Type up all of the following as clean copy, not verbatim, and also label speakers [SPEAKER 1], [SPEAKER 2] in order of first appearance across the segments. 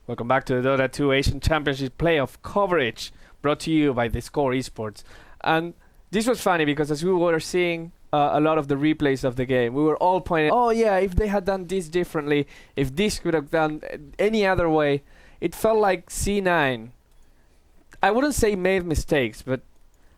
[SPEAKER 1] Welcome back to the Dota 2 Asian Championship playoff coverage, brought to you by the Score Esports. And this was funny because as we were seeing a lot of the replays of the game, we were all pointing, oh yeah, if they had done this differently, if this could have done any other way, it felt like C9, I wouldn't say made mistakes, but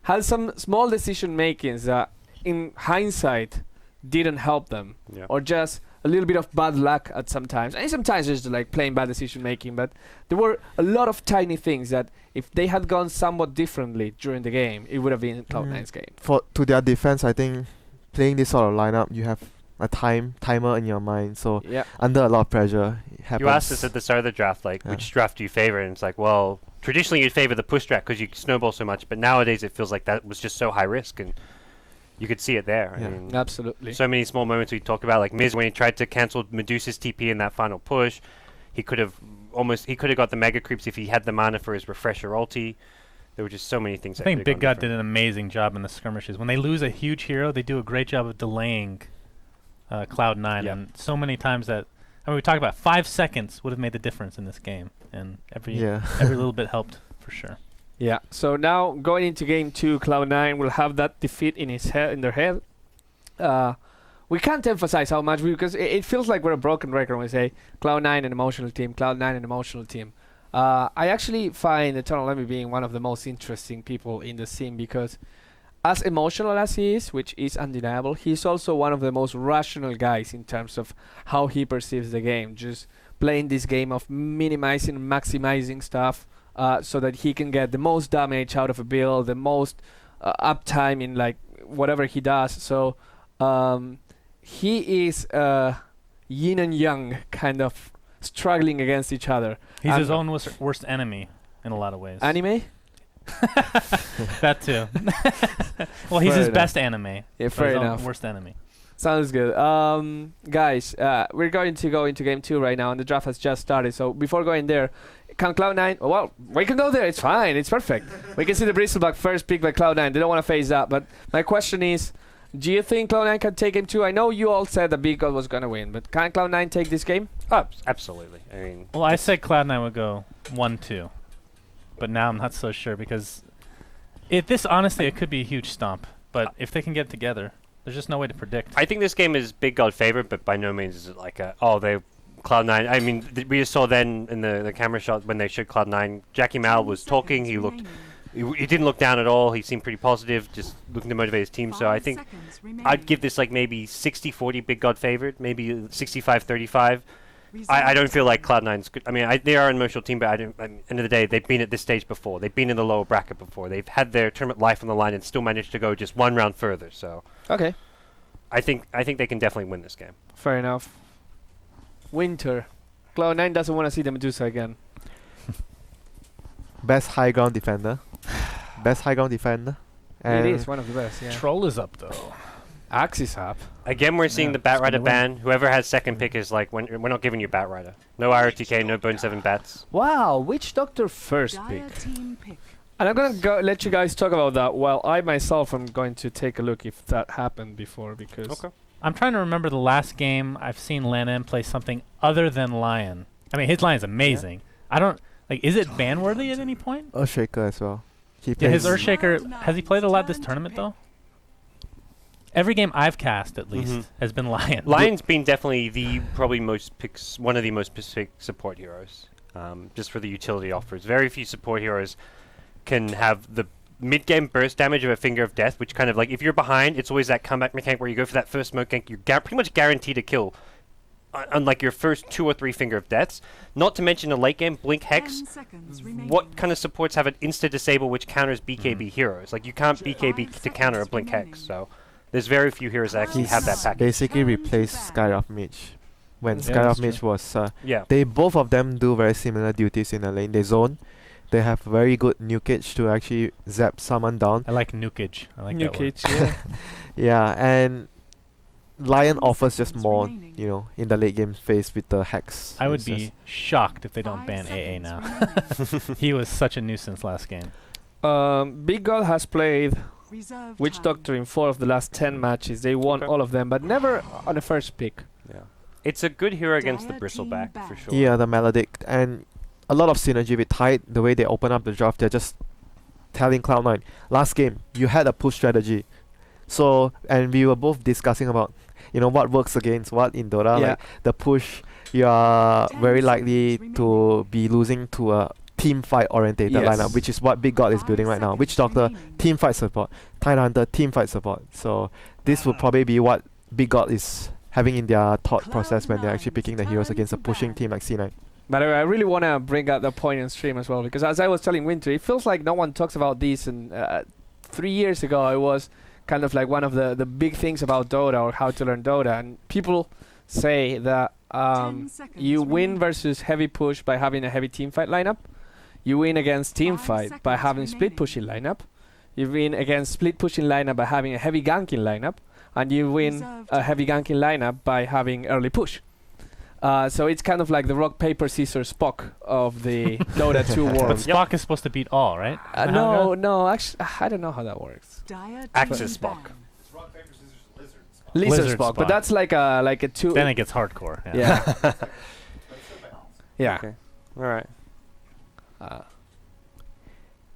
[SPEAKER 1] had some small decision makings that in hindsight didn't help them, or just a little bit of bad luck at sometimes, and sometimes just like plain bad decision making. But there were a lot of tiny things that if they had gone somewhat differently during the game, it would have been Cloud9's game.
[SPEAKER 2] To their defense, I think playing this sort of lineup, you have a timer in your mind, so under a lot of pressure, it happens.
[SPEAKER 3] You asked us at the start of the draft, like, which draft do you favor? And it's like, well, traditionally you'd favor the push draft because you snowball so much, but nowadays it feels like that was just so high risk, and you could see it there.
[SPEAKER 1] Yeah.
[SPEAKER 3] I mean,
[SPEAKER 1] Absolutely.
[SPEAKER 3] So many small moments we talked about, like Miz when he tried to cancel Medusa's TP in that final push. He could have got the mega creeps if he had the mana for his refresher ulti. There were just so many things.
[SPEAKER 4] I think Big God did an amazing job in the skirmishes. When they lose a huge hero, they do a great job of delaying Cloud9. And so many times that, I mean, we talked about 5 seconds would have made the difference in this game, and every little bit helped for sure.
[SPEAKER 1] Yeah, so now going into game 2, Cloud9 will have that defeat in their head. We can't emphasize how much, because it feels like we're a broken record when we say Cloud9 an emotional team, Cloud9 an emotional team. I actually find Eternal Enemy being one of the most interesting people in the scene, because as emotional as he is, which is undeniable, he's also one of the most rational guys in terms of how he perceives the game, just playing this game of minimizing, maximizing stuff, so that he can get the most damage out of a build, the most uptime in like whatever he does. So he is yin and yang, kind of struggling against each other.
[SPEAKER 4] He's his own worst enemy in a lot of ways.
[SPEAKER 1] Anime?
[SPEAKER 4] That too. Well, he's his best anime.
[SPEAKER 1] Yeah, fair enough.
[SPEAKER 4] Worst enemy.
[SPEAKER 1] Sounds good. Guys, we're going to go into game 2 right now, and the draft has just started. So before going there, can Cloud9... well, we can go there. It's fine. It's perfect. We can see the Bristleback first pick by Cloud9. They don't want to face that. But my question is, do you think Cloud9 can take game 2? I know you all said that Big God was going to win, but can Cloud9 take this game?
[SPEAKER 3] Oh, absolutely. I mean,
[SPEAKER 4] well, I said Cloud9 would go 1-2. But now I'm not so sure, because honestly, it could be a huge stomp. But if they can get together, there's just no way to predict.
[SPEAKER 3] I think this game is Big God favorite, but by no means is it like Cloud9. I mean, we just saw then in the camera shot when they showed Cloud9, Jackie Mal was talking. He didn't look down at all. He seemed pretty positive, just looking to motivate his team. So I think I'd give this like maybe 60-40 Big God favored, maybe 65-35. I don't feel like Cloud9's good. I mean, they are an emotional team, but at the end of the day, they've been at this stage before. They've been in the lower bracket before. They've had their tournament life on the line and still managed to go just one round further. So
[SPEAKER 1] okay,
[SPEAKER 3] I think they can definitely win this game.
[SPEAKER 1] Fair enough. Winter. Cloud9 doesn't want to see the Medusa again.
[SPEAKER 2] Best high ground defender. Best high ground defender.
[SPEAKER 1] It is one of the best, yeah.
[SPEAKER 4] Troll is up, though.
[SPEAKER 1] Axe is up.
[SPEAKER 3] Again, we're seeing the Batrider ban. Whoever has second pick is like, we're not giving you Batrider. No IRTK, no Bone 7 bats.
[SPEAKER 1] Wow, Witch Doctor first pick. And I'm going to let you guys talk about that while I myself am going to take a look if that happened before, because...
[SPEAKER 4] Okay. I'm trying to remember the last game I've seen LanM play something other than Lion. I mean, his Lion's amazing. Yeah. I don't... Like, is it ban-worthy at any point?
[SPEAKER 2] Earthshaker as well.
[SPEAKER 4] His Earthshaker... Has he played a lot this tournament, though? Every game I've cast, at least, has been Lion.
[SPEAKER 3] Lion's been definitely one of the most picked support heroes, just for the utility offers. Very few support heroes can have the mid-game burst damage of a Finger of Death, which kind of like, if you're behind, it's always that comeback mechanic where you go for that first smoke gank, you're pretty much guaranteed to kill, unlike your first 2 or 3 Finger of Deaths. Not to mention the late game, Blink Hex. What kind of supports have an insta-disable which counters BKB heroes? Like, you can't BKB to counter a Blink Hex, so... There's very few heroes that actually have that package.
[SPEAKER 2] Basically replaced Skyrock Mage. When Skyrock Mage was...
[SPEAKER 3] they
[SPEAKER 2] both of them do very similar duties in the lane. They zone. They have very good nukage to actually zap someone down.
[SPEAKER 4] I like nukage. I like
[SPEAKER 1] nukage,
[SPEAKER 4] that
[SPEAKER 1] yeah.
[SPEAKER 2] Yeah, and Lion offers just more, you know, in the late game phase with the Hex.
[SPEAKER 4] I would be shocked if they don't ban AA now. He was such a nuisance last game.
[SPEAKER 1] Big God has played Witch Doctor in 4 of the last 10 matches. They won all of them, but never on the first pick.
[SPEAKER 3] Yeah, it's a good hero against the Bristleback for sure.
[SPEAKER 2] Yeah, the Maledict, and a lot of synergy with Tide. The way they open up the draft, they're just telling Cloud9, last game you had a push strategy. So, and we were both discussing about, what works against what in Dota.
[SPEAKER 1] Yeah.
[SPEAKER 2] Like the push, you are very likely to be losing to a team fight orientated lineup, which is what Big God is building right now. Witch Doctor, team fight support. Tide Hunter, team fight support. So this would probably be what Big God is having in their thought process when they're actually picking the heroes against a pushing team like C9.
[SPEAKER 1] But I really want to bring up the point in stream as well, because as I was telling Winter, it feels like no one talks about this, and 3 years ago it was kind of like one of the big things about Dota, or how to learn Dota, and people say that you win versus heavy push by having a heavy team fight lineup, you win against team fight by having split pushing lineup, you win against split pushing lineup by having a heavy ganking lineup, and you win a heavy ganking lineup by having early push. So it's kind of like the rock, paper, scissors Spock of the Dota 2 world.
[SPEAKER 4] But Spock is supposed to beat all, right?
[SPEAKER 1] No, actually, I don't know how that works.
[SPEAKER 3] Axis Spock.
[SPEAKER 1] Lizard Spock, but that's like a two.
[SPEAKER 4] Then it gets hardcore.
[SPEAKER 1] Yeah. Yeah.
[SPEAKER 3] Okay. All right.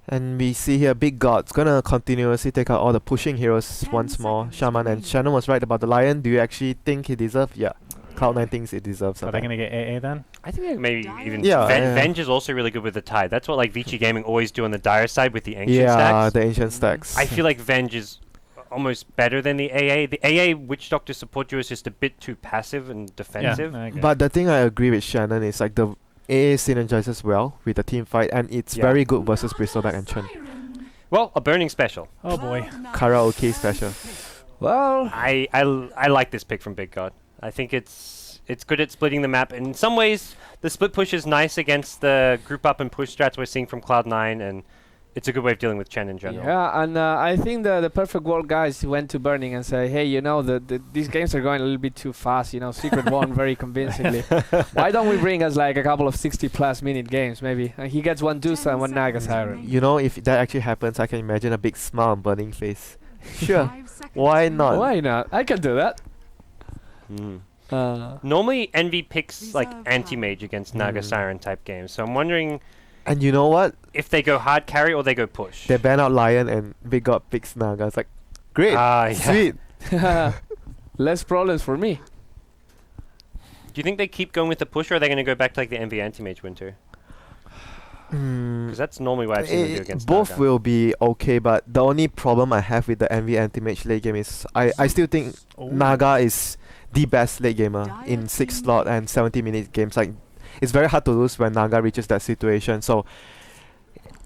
[SPEAKER 2] And we see here Big God's gonna continuously take out all the pushing heroes once more. Shaman, and Shannon was right about the Lion. Do you actually think he deserves? Yeah. Cloud9 thinks it deserves.
[SPEAKER 4] Are they going to get AA then?
[SPEAKER 3] I think maybe even
[SPEAKER 2] Yeah,
[SPEAKER 3] Venge is also really good with the Tide. That's what like Vici Gaming always do on the dire side with the ancient
[SPEAKER 2] Yeah,
[SPEAKER 3] stacks.
[SPEAKER 2] the ancient stacks.
[SPEAKER 3] I feel like Venge is almost better than the AA. The AA Witch Doctor support you is just a bit too passive and defensive.
[SPEAKER 4] Yeah, I agree.
[SPEAKER 2] But the thing I agree with Shannon is like the AA synergizes well with the team fight, and it's very good versus Bristleback and Chen.
[SPEAKER 3] Well, a burning special.
[SPEAKER 4] Oh boy.
[SPEAKER 2] Karaoke special.
[SPEAKER 1] Well,
[SPEAKER 3] I like this pick from Big God. I think it's good at splitting the map. In some ways, the split push is nice against the group up and push strats we're seeing from Cloud9, and it's a good way of dealing with Chen in general.
[SPEAKER 1] yeah, and I think the Perfect World guys went to Burning and say, hey, these games are going a little bit too fast. Secret won very convincingly. Why don't we bring us like a couple of 60+ minute games, maybe? And he gets one Dusa and one Naga Siren.
[SPEAKER 2] If that actually happens, I can imagine a big smile on Burning face. Sure. Why not?
[SPEAKER 1] Why not? I can do that.
[SPEAKER 3] Normally, Envy picks like anti-mage against Naga Siren type games, so I'm wondering.
[SPEAKER 2] And you know what?
[SPEAKER 3] If they go hard carry or they go push.
[SPEAKER 2] They ban out Lion and Big God picks Naga. It's like, great, sweet.
[SPEAKER 1] Less problems for me.
[SPEAKER 3] Do you think they keep going with the push, or are they going to go back to like the Envy anti-mage winter? Because that's normally what I've seen them do against
[SPEAKER 2] both
[SPEAKER 3] Naga.
[SPEAKER 2] will be okay, but the only problem I have with the Envy anti-mage late game is I still think Naga is the best late gamer in 6-slot and 70-minute games. Like, it's very hard to lose when Naga reaches that situation. So,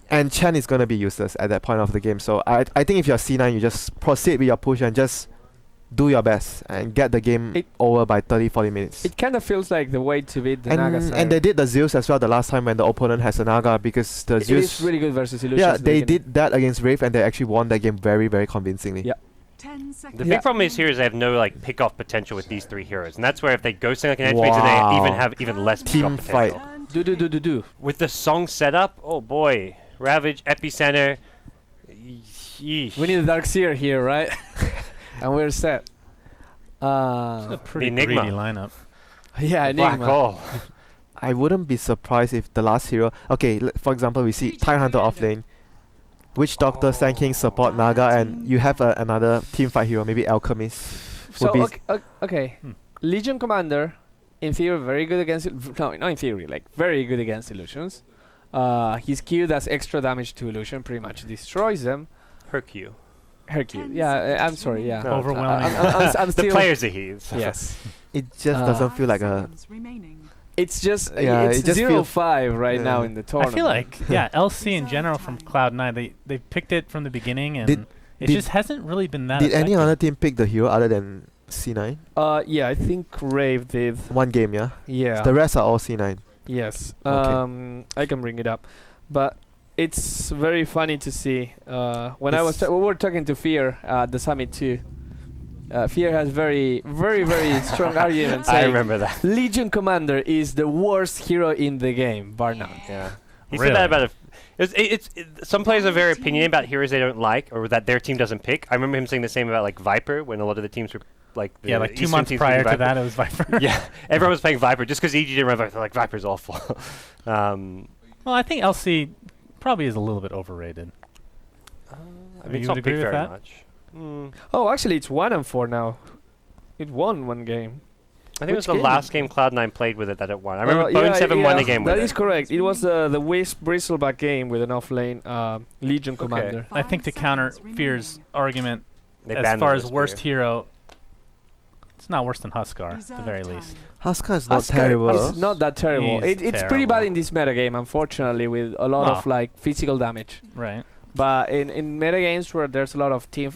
[SPEAKER 2] and Chen is gonna be useless at that point of the game. So I think if you're C9, you just proceed with your push and just do your best and get the game over by 30-40 minutes.
[SPEAKER 1] It kind of feels like the way to beat the Naga Siren.
[SPEAKER 2] And they did the Zeus as well the last time when the opponent has a Naga, because the Zeus...
[SPEAKER 1] It is really good versus Illusions.
[SPEAKER 2] Yeah, they did that against Wraith and they actually won that game very, very convincingly.
[SPEAKER 1] Yeah.
[SPEAKER 3] The big problem is here is they have no like pick-off potential with these three heroes, and that's where if they go something like an anti-mage, they even have even less
[SPEAKER 2] team
[SPEAKER 3] pick-off
[SPEAKER 2] fight.
[SPEAKER 3] potential.
[SPEAKER 1] Do.
[SPEAKER 3] With the song setup, oh boy, Ravage, Epicenter. Yeesh.
[SPEAKER 1] We need a Darkseer here, right? And we're set.
[SPEAKER 4] It's a pretty
[SPEAKER 3] Enigma.
[SPEAKER 4] greedy lineup.
[SPEAKER 1] Yeah,
[SPEAKER 3] Black
[SPEAKER 1] Enigma.
[SPEAKER 3] hole.
[SPEAKER 2] I wouldn't be surprised if the last hero... Okay, for example, we see Tide Hunter off lane, Witch Doctor, Sand King support Naga, and you have another team fight hero, maybe Alchemist.
[SPEAKER 1] So, okay. Legion Commander, in theory, very good against... No, not in theory, like, very good against Illusions. His Q does extra damage to Illusion, pretty much destroys them.
[SPEAKER 3] Hercule.
[SPEAKER 1] Yeah, I'm sorry, yeah.
[SPEAKER 3] No,
[SPEAKER 4] Overwhelming.
[SPEAKER 1] I'm still...
[SPEAKER 3] The players are he's.
[SPEAKER 1] Yes.
[SPEAKER 2] It just doesn't feel like a...
[SPEAKER 1] It's just
[SPEAKER 2] it just
[SPEAKER 1] 0-5 right now in the
[SPEAKER 4] I
[SPEAKER 1] tournament.
[SPEAKER 4] feel like, LC in general from Cloud9, they picked it from the beginning, and it
[SPEAKER 2] did-
[SPEAKER 4] just hasn't really been that
[SPEAKER 2] Did any
[SPEAKER 4] effective.
[SPEAKER 2] other team pick the hero other than C9?
[SPEAKER 1] Yeah, I think Rave did.
[SPEAKER 2] One game, yeah?
[SPEAKER 1] Yeah.
[SPEAKER 2] The rest are all C9.
[SPEAKER 1] Yes.
[SPEAKER 2] Okay.
[SPEAKER 1] I can bring it up, but it's very funny to see. When we were talking to Fear at the summit too. Fear has very, very, very strong arguments.
[SPEAKER 3] I remember that.
[SPEAKER 1] Legion Commander is the worst hero in the game, bar none.
[SPEAKER 3] Yeah. He
[SPEAKER 4] Really?
[SPEAKER 3] said that about some players are very opinionated about heroes they don't like or that their team doesn't pick. I remember him saying the same about like Viper when a lot of the teams were like the
[SPEAKER 4] like 2
[SPEAKER 3] Eastern
[SPEAKER 4] months
[SPEAKER 3] teams
[SPEAKER 4] prior
[SPEAKER 3] picking
[SPEAKER 4] to that, it was Viper.
[SPEAKER 3] Yeah, everyone was playing Viper just because EG didn't run Viper. They're like Viper's awful.
[SPEAKER 4] Well, I think LC probably is a little bit overrated.
[SPEAKER 3] I
[SPEAKER 4] You
[SPEAKER 3] mean, it's
[SPEAKER 4] would
[SPEAKER 3] not
[SPEAKER 4] agree
[SPEAKER 3] picked
[SPEAKER 4] with
[SPEAKER 3] very
[SPEAKER 4] that?
[SPEAKER 3] much. Mm.
[SPEAKER 1] Oh, actually, it's 1-4 now. It won one game.
[SPEAKER 3] I think it was
[SPEAKER 1] Which
[SPEAKER 3] the
[SPEAKER 1] game?
[SPEAKER 3] last game Cloud9 played with it that it won. I remember
[SPEAKER 1] yeah,
[SPEAKER 3] Bone7 won a game with
[SPEAKER 1] That
[SPEAKER 3] it.
[SPEAKER 1] is correct. It was the Wisp Bristleback game with an off-lane Legion commander.
[SPEAKER 4] I think to counter Fear's argument,
[SPEAKER 3] They
[SPEAKER 4] as
[SPEAKER 3] banned
[SPEAKER 4] far
[SPEAKER 3] the
[SPEAKER 4] as
[SPEAKER 3] Wisp
[SPEAKER 4] worst
[SPEAKER 3] here.
[SPEAKER 4] hero, it's not worse than Huskar, at the very least.
[SPEAKER 2] Huskar is not
[SPEAKER 1] Huskar
[SPEAKER 2] terrible.
[SPEAKER 1] is not that terrible.
[SPEAKER 4] He's
[SPEAKER 1] It's pretty bad
[SPEAKER 4] terrible.
[SPEAKER 1] in this metagame, unfortunately, with a lot of like physical damage.
[SPEAKER 4] Right.
[SPEAKER 1] But in metagames where there's a lot of team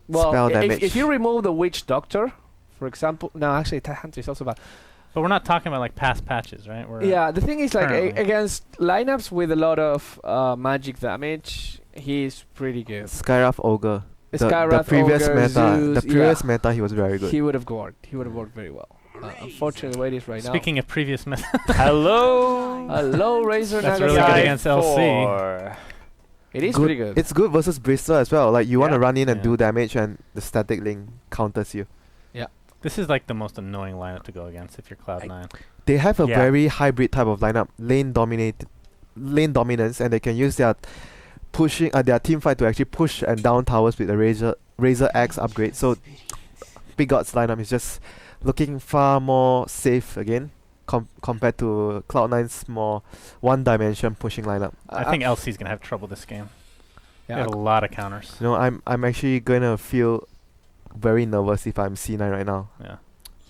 [SPEAKER 1] well,
[SPEAKER 2] Spell
[SPEAKER 1] if
[SPEAKER 2] damage.
[SPEAKER 1] you remove the Witch Doctor, for example, no, actually Hunter is also bad.
[SPEAKER 4] But we're not talking about like past patches, right? We're
[SPEAKER 1] Yeah, the thing is like
[SPEAKER 4] currently.
[SPEAKER 1] against lineups with a lot of magic damage, he's pretty good.
[SPEAKER 2] Skyrath Ogre. The
[SPEAKER 1] Skyrath,
[SPEAKER 2] previous
[SPEAKER 1] Ogre,
[SPEAKER 2] meta,
[SPEAKER 1] Zeus,
[SPEAKER 2] the previous
[SPEAKER 1] yeah,
[SPEAKER 2] meta, he was very good.
[SPEAKER 1] he would have worked. He would have worked very well. Unfortunately, the way it is right
[SPEAKER 4] Speaking of previous meta,
[SPEAKER 3] Hello.
[SPEAKER 1] now. Hello, Razor
[SPEAKER 4] That's
[SPEAKER 1] Nagasaki.
[SPEAKER 4] really good against LC.
[SPEAKER 3] Four.
[SPEAKER 1] It is
[SPEAKER 2] Good.
[SPEAKER 1] pretty good.
[SPEAKER 2] It's good versus Bristol as well. Like you want to
[SPEAKER 3] Yeah.
[SPEAKER 2] run in and
[SPEAKER 4] Yeah.
[SPEAKER 2] do damage, and the static link counters you.
[SPEAKER 4] this is like the most annoying lineup to go against if you're Cloud9.
[SPEAKER 2] They have a
[SPEAKER 3] Yeah.
[SPEAKER 2] very hybrid type of lineup, lane dominance, and they can use their their team fight to actually push and down towers with the Razor X upgrade. So Big God's lineup is just looking far more safe again compared to Cloud9's more one-dimension pushing lineup.
[SPEAKER 4] I think LC's gonna have trouble this game. They
[SPEAKER 1] yeah,
[SPEAKER 4] have a lot of counters.
[SPEAKER 2] You know, I'm actually gonna feel very nervous if I'm C9 right now.
[SPEAKER 4] Yeah.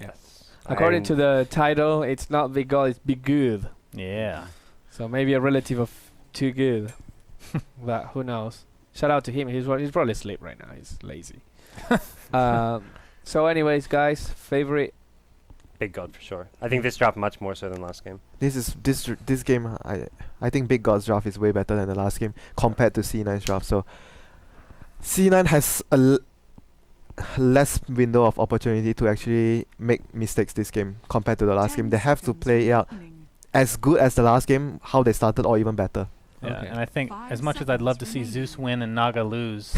[SPEAKER 3] Yes.
[SPEAKER 1] according to the title, it's not Big God, it's Big Good.
[SPEAKER 4] Yeah.
[SPEAKER 1] So maybe a relative of Too Good. But who knows? Shout out to him. He's probably asleep right now. He's lazy. So anyways, guys, favorite.
[SPEAKER 3] Big God for sure. I think this dropped much more so than last game.
[SPEAKER 2] This game, I think Big God's draft is way better than the last game compared to C9's draft. So C9 has a less window of opportunity to actually make mistakes this game compared to the last game. They have to play out as good as the last game, how they started, or even better.
[SPEAKER 4] Yeah.
[SPEAKER 1] Okay.
[SPEAKER 4] And I think as much as I'd love to see Zeus win and Naga lose,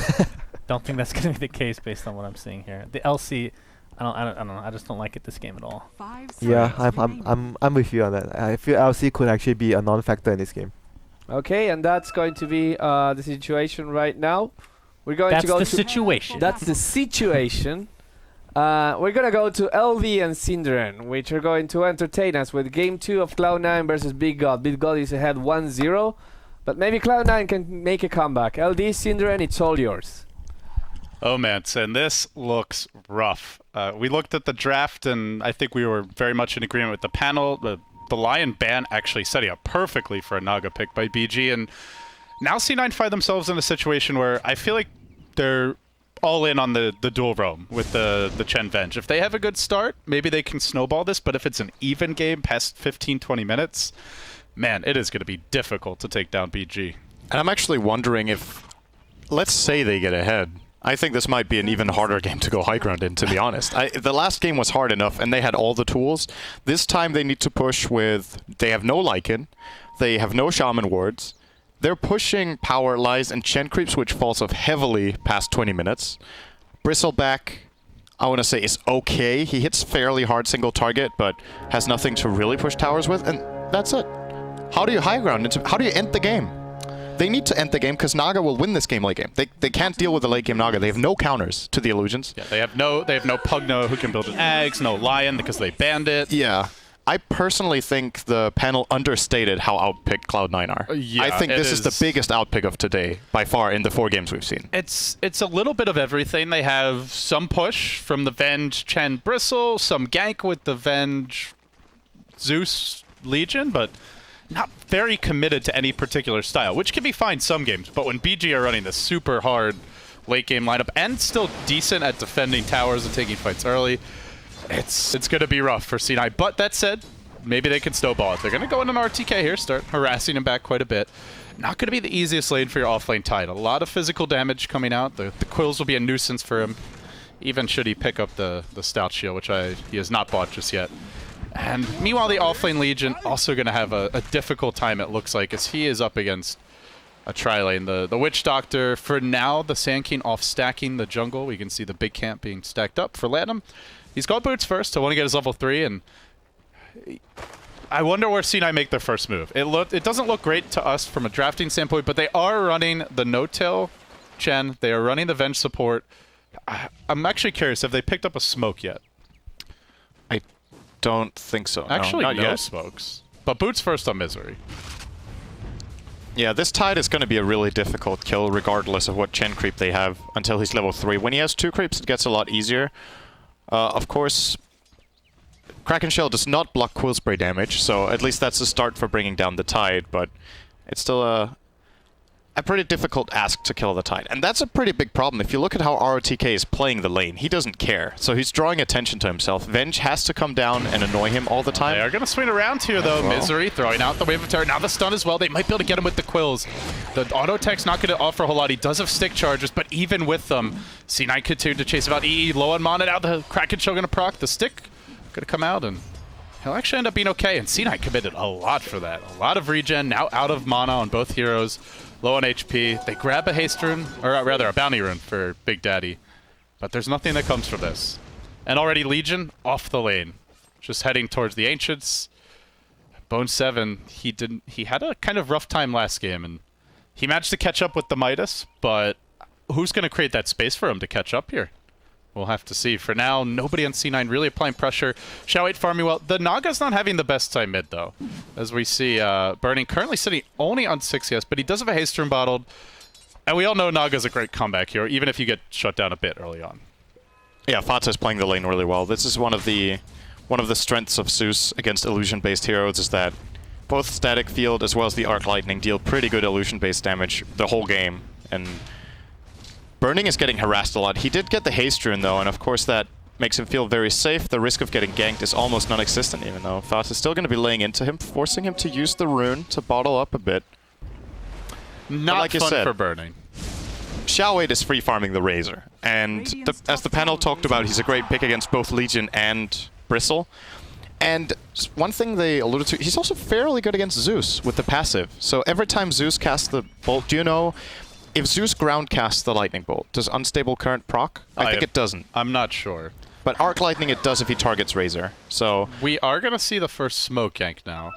[SPEAKER 4] don't think that's gonna be the case based on what I'm seeing here. The LC, I don't know. I just don't like it this game at all.
[SPEAKER 2] Yeah, I'm with you on that. I feel LC could actually be a non-factor in this game.
[SPEAKER 1] Okay, and that's going to be the situation right now. We're going
[SPEAKER 4] That's
[SPEAKER 1] to go
[SPEAKER 4] the
[SPEAKER 1] to
[SPEAKER 4] situation.
[SPEAKER 1] That's the situation. We're gonna go to LD and syndereN, which are going to entertain us with Game 2 of Cloud9 versus Big God. Big God is ahead 1-0, but maybe Cloud9 can make a comeback. LD, syndereN, it's all yours.
[SPEAKER 5] Oh man, and this looks rough. We looked at the draft, and I think we were very much in agreement with the panel. The Lion ban actually setting up perfectly for a Naga pick by BG, and now C9 find themselves in a situation where I feel like they're all in on the dual roam with the Chen Venge. If they have a good start, maybe they can snowball this, but if it's an even game past 15-20 minutes, man, it is going to be difficult to take down BG.
[SPEAKER 6] And I'm actually wondering if, let's say they get ahead, I think this might be an even harder game to go high ground in, to be honest. The last game was hard enough, and they had all the tools. This time they need to push with, they have no Lycan, they have no Shaman Wards, they're pushing Power Lies and Chen Creeps, which falls off heavily past 20 minutes. Bristleback, I want to say, is okay. He hits fairly hard single target, but has nothing to really push towers with, and that's it. How do you high ground? How do you end the game? They need to end the game because Naga will win this game late game. They can't deal with the late game Naga. They have no counters to the illusions.
[SPEAKER 5] Yeah, they have no Pugno who can build an eggs, no Lion because they banned it.
[SPEAKER 6] Yeah. I personally think the panel understated how outpicked Cloud9 are.
[SPEAKER 5] Yeah,
[SPEAKER 6] I think
[SPEAKER 5] it
[SPEAKER 6] this is the
[SPEAKER 5] is.
[SPEAKER 6] biggest outpick of today by far in the 4 games we've seen.
[SPEAKER 5] It's a little bit of everything. They have some push from the Venge Chen Bristle, some gank with the Venge Zeus Legion, but not very committed to any particular style, which can be fine some games. But when BG are running this super hard late game lineup and still decent at defending towers and taking fights early, it's going to be rough for C9. But that said, maybe they can snowball it. They're going to go in an RTK here, start harassing him back quite a bit. Not going to be the easiest lane for your offlane Tide. A lot of physical damage coming out. The Quills will be a nuisance for him, even should he pick up the Stout Shield, which he has not bought just yet. And meanwhile, the offlane Legion also going to have a difficult time, it looks like, as he is up against a tri-lane. The Witch Doctor, for now, the Sand King off-stacking the jungle. We can see the big camp being stacked up for Latinum. He's got boots first. I want to get his level 3, and I wonder where C9 make their first move. It doesn't look great to us from a drafting standpoint, but they are running the no-tail Chen. They are running the Venge support. I'm actually curious, have they picked up a smoke yet?
[SPEAKER 6] I don't think so.
[SPEAKER 5] Actually,
[SPEAKER 6] no, not
[SPEAKER 5] no
[SPEAKER 6] yet.
[SPEAKER 5] smokes. But Boots first on Misery.
[SPEAKER 6] Yeah, this Tide is going to be a really difficult kill regardless of what Chen creep they have until he's level 3. When he has 2 creeps, it gets a lot easier. Of course, Kraken Shell does not block Quill Spray damage, so at least that's a start for bringing down the Tide, but it's still a pretty difficult ask to kill the Tide. And that's a pretty big problem. If you look at how ROTK is playing the lane, he doesn't care. So he's drawing attention to himself. Venge has to come down and annoy him all the time.
[SPEAKER 5] They are going to swing around here, though.
[SPEAKER 6] Well.
[SPEAKER 5] Misery throwing out the Wave of Terror. Now the stun as well. They might be able to get him with the Quills. The auto tech's not going to offer a whole lot. He does have stick charges, but even with them, C9 continued to chase him out. EE low on mana. Now the Kraken Shell going to proc. The stick going to come out, and he'll actually end up being okay. And C9 committed a lot for that. A lot of regen, now out of mana on both heroes. Low on HP. They grab a haste rune, or rather a bounty rune for Big Daddy. But there's nothing that comes from this. And already Legion off the lane. Just heading towards the Ancients. Bone 7, he had a kind of rough time last game, and he managed to catch up with the Midas, but who's going to create that space for him to catch up here? We'll have to see. For now, nobody on C9 really applying pressure. Xiao 8 farming well. The Naga's not having the best time mid, though. As we see, Burning currently sitting only on 6 CS, but he does have a haste rune bottled. And we all know Naga's a great comeback hero, even if you get shut down a bit early on.
[SPEAKER 6] Yeah, Fata's playing the lane really well. This is one of the strengths of Zeus against illusion-based heroes, is that both Static Field as well as the Arc Lightning deal pretty good illusion-based damage the whole game. And Burning is getting harassed a lot. He did get the haste rune though, and of course that makes him feel very safe. The risk of getting ganked is almost non-existent, even though Fata is still going to be laying into him, forcing him to use the rune to bottle up a bit.
[SPEAKER 5] Not
[SPEAKER 6] like you
[SPEAKER 5] fun
[SPEAKER 6] said,
[SPEAKER 5] for Burning.
[SPEAKER 6] Xiao 8 is free farming the Razor, and as the panel talked about, he's a great pick against both Legion and Bristle. And one thing they alluded to, he's also fairly good against Zeus with the passive. So every time Zeus casts the bolt, do you know, if Zeus ground casts the Lightning Bolt, does Unstable Current proc? I think it doesn't.
[SPEAKER 5] I'm not sure.
[SPEAKER 6] But Arc Lightning it does if he targets Razor. So
[SPEAKER 5] We are going to see the first smoke gank now.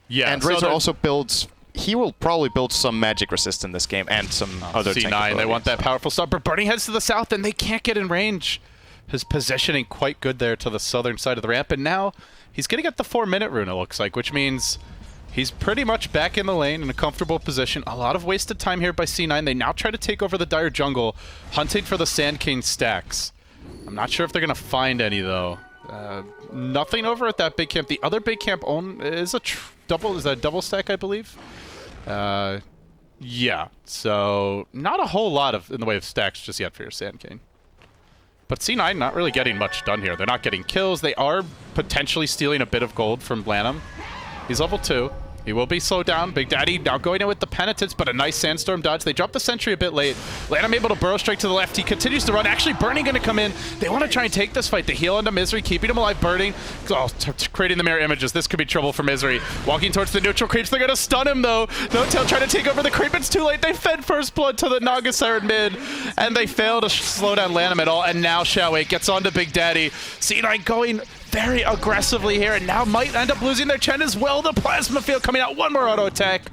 [SPEAKER 5] Yeah,
[SPEAKER 6] and
[SPEAKER 5] so
[SPEAKER 6] Razor also builds... He will probably build some magic resist in this game and some other tank
[SPEAKER 5] C9, they
[SPEAKER 6] abilities.
[SPEAKER 5] want that powerful stop, but Burning heads to the south and they can't get in range. His positioning quite good there to the southern side of the ramp, and now he's going to get the 4-minute rune, it looks like, which means he's pretty much back in the lane in a comfortable position. A lot of wasted time here by C9. They now try to take over the Dire jungle, hunting for the Sand King stacks. I'm not sure if they're going to find any, though. Nothing over at that big camp. The other big camp is a double stack, I believe. Yeah, so not a whole lot in the way of stacks just yet for your Sand King. But C9 not really getting much done here. They're not getting kills. They are potentially stealing a bit of gold from Blanham. He's level 2. He will be slowed down. Big Daddy now going in with the Penitence, but a nice Sandstorm dodge. They drop the Sentry a bit late. Blanham able to burrow straight to the left. He continues to run. Actually, Burning going to come in. They want to try and take this fight. They heal into Misery, keeping him alive. Burning, creating the mirror images. This could be trouble for Misery. Walking towards the neutral creeps. They're going to stun him, though. No-Tail trying to take over the creep. It's too late. They fed first blood to the Naga Siren mid, and they fail to slow down Lanham at all. And now Xiao 8 gets onto Big Daddy. C9 going very aggressively here, and now might end up losing their Chen as well. The Plasma Field coming out. One more auto attack.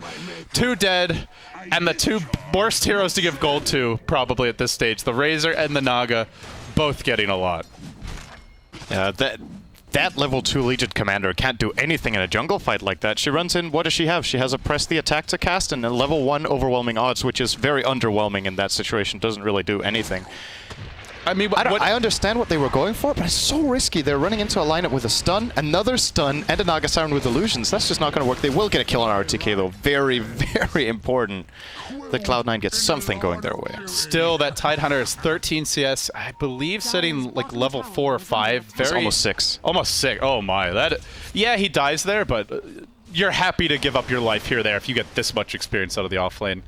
[SPEAKER 5] 2 dead. And the 2 worst heroes to give gold to, probably at this stage, the Razor and the Naga, both getting a lot.
[SPEAKER 6] That level 2 Legion commander can't do anything in a jungle fight like that. She runs in, what does she have? She has a press the attack to cast and a level 1 overwhelming odds, which is very underwhelming in that situation. Doesn't really do anything.
[SPEAKER 5] I mean,
[SPEAKER 6] I understand what they were going for, but it's so risky. They're running into a lineup with a stun, another stun, and a Naga Siren with illusions. That's just not going to work. They will get a kill on RTK, though. Very, very important that Cloud9 gets something going their way.
[SPEAKER 5] Still, that Tidehunter is 13 CS, I believe, setting like level 4 or 5.
[SPEAKER 6] It's almost 6.
[SPEAKER 5] Almost 6. Oh my, yeah, he dies there, but you're happy to give up your life here or there if you get this much experience out of the offlane.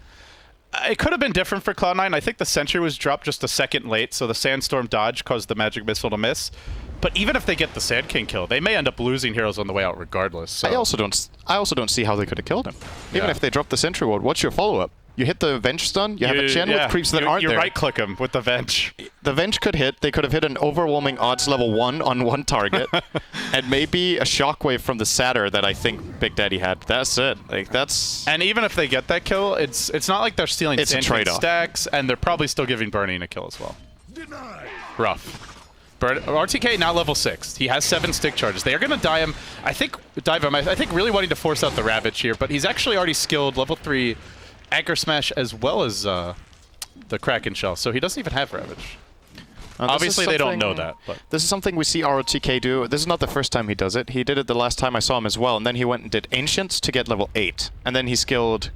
[SPEAKER 5] It could have been different for Cloud9. I think the Sentry was dropped just a second late, so the Sandstorm dodge caused the Magic Missile to miss. But even if they get the Sand King kill, they may end up losing heroes on the way out regardless. So.
[SPEAKER 6] I also don't see how they could have killed him. Even if they dropped the Sentry Ward, what's your follow-up? You hit the Venge stun, you have a Chen with creeps that aren't
[SPEAKER 5] you
[SPEAKER 6] there.
[SPEAKER 5] You right-click him with the Venge.
[SPEAKER 6] The Venge could hit. They could have hit an overwhelming odds level 1 on one target. And maybe a shockwave from the Satyr that I think Big Daddy had. That's it. Like, that's...
[SPEAKER 5] And even if they get that kill, it's not like they're stealing Sand stacks, and they're probably still giving Burning a kill as well. Rough. RTK now level 6. He has 7 stick charges. They are going to dive him. I think really wanting to force out the Ravage here, but he's actually already skilled level 3 Anchor Smash as well as the Kraken Shell, so he doesn't even have Ravage. Obviously, they don't know that. But
[SPEAKER 6] this is something we see ROTK do. This is not the first time he does it. He did it the last time I saw him as well, and then he went and did Ancients to get level 8. And then he skilled,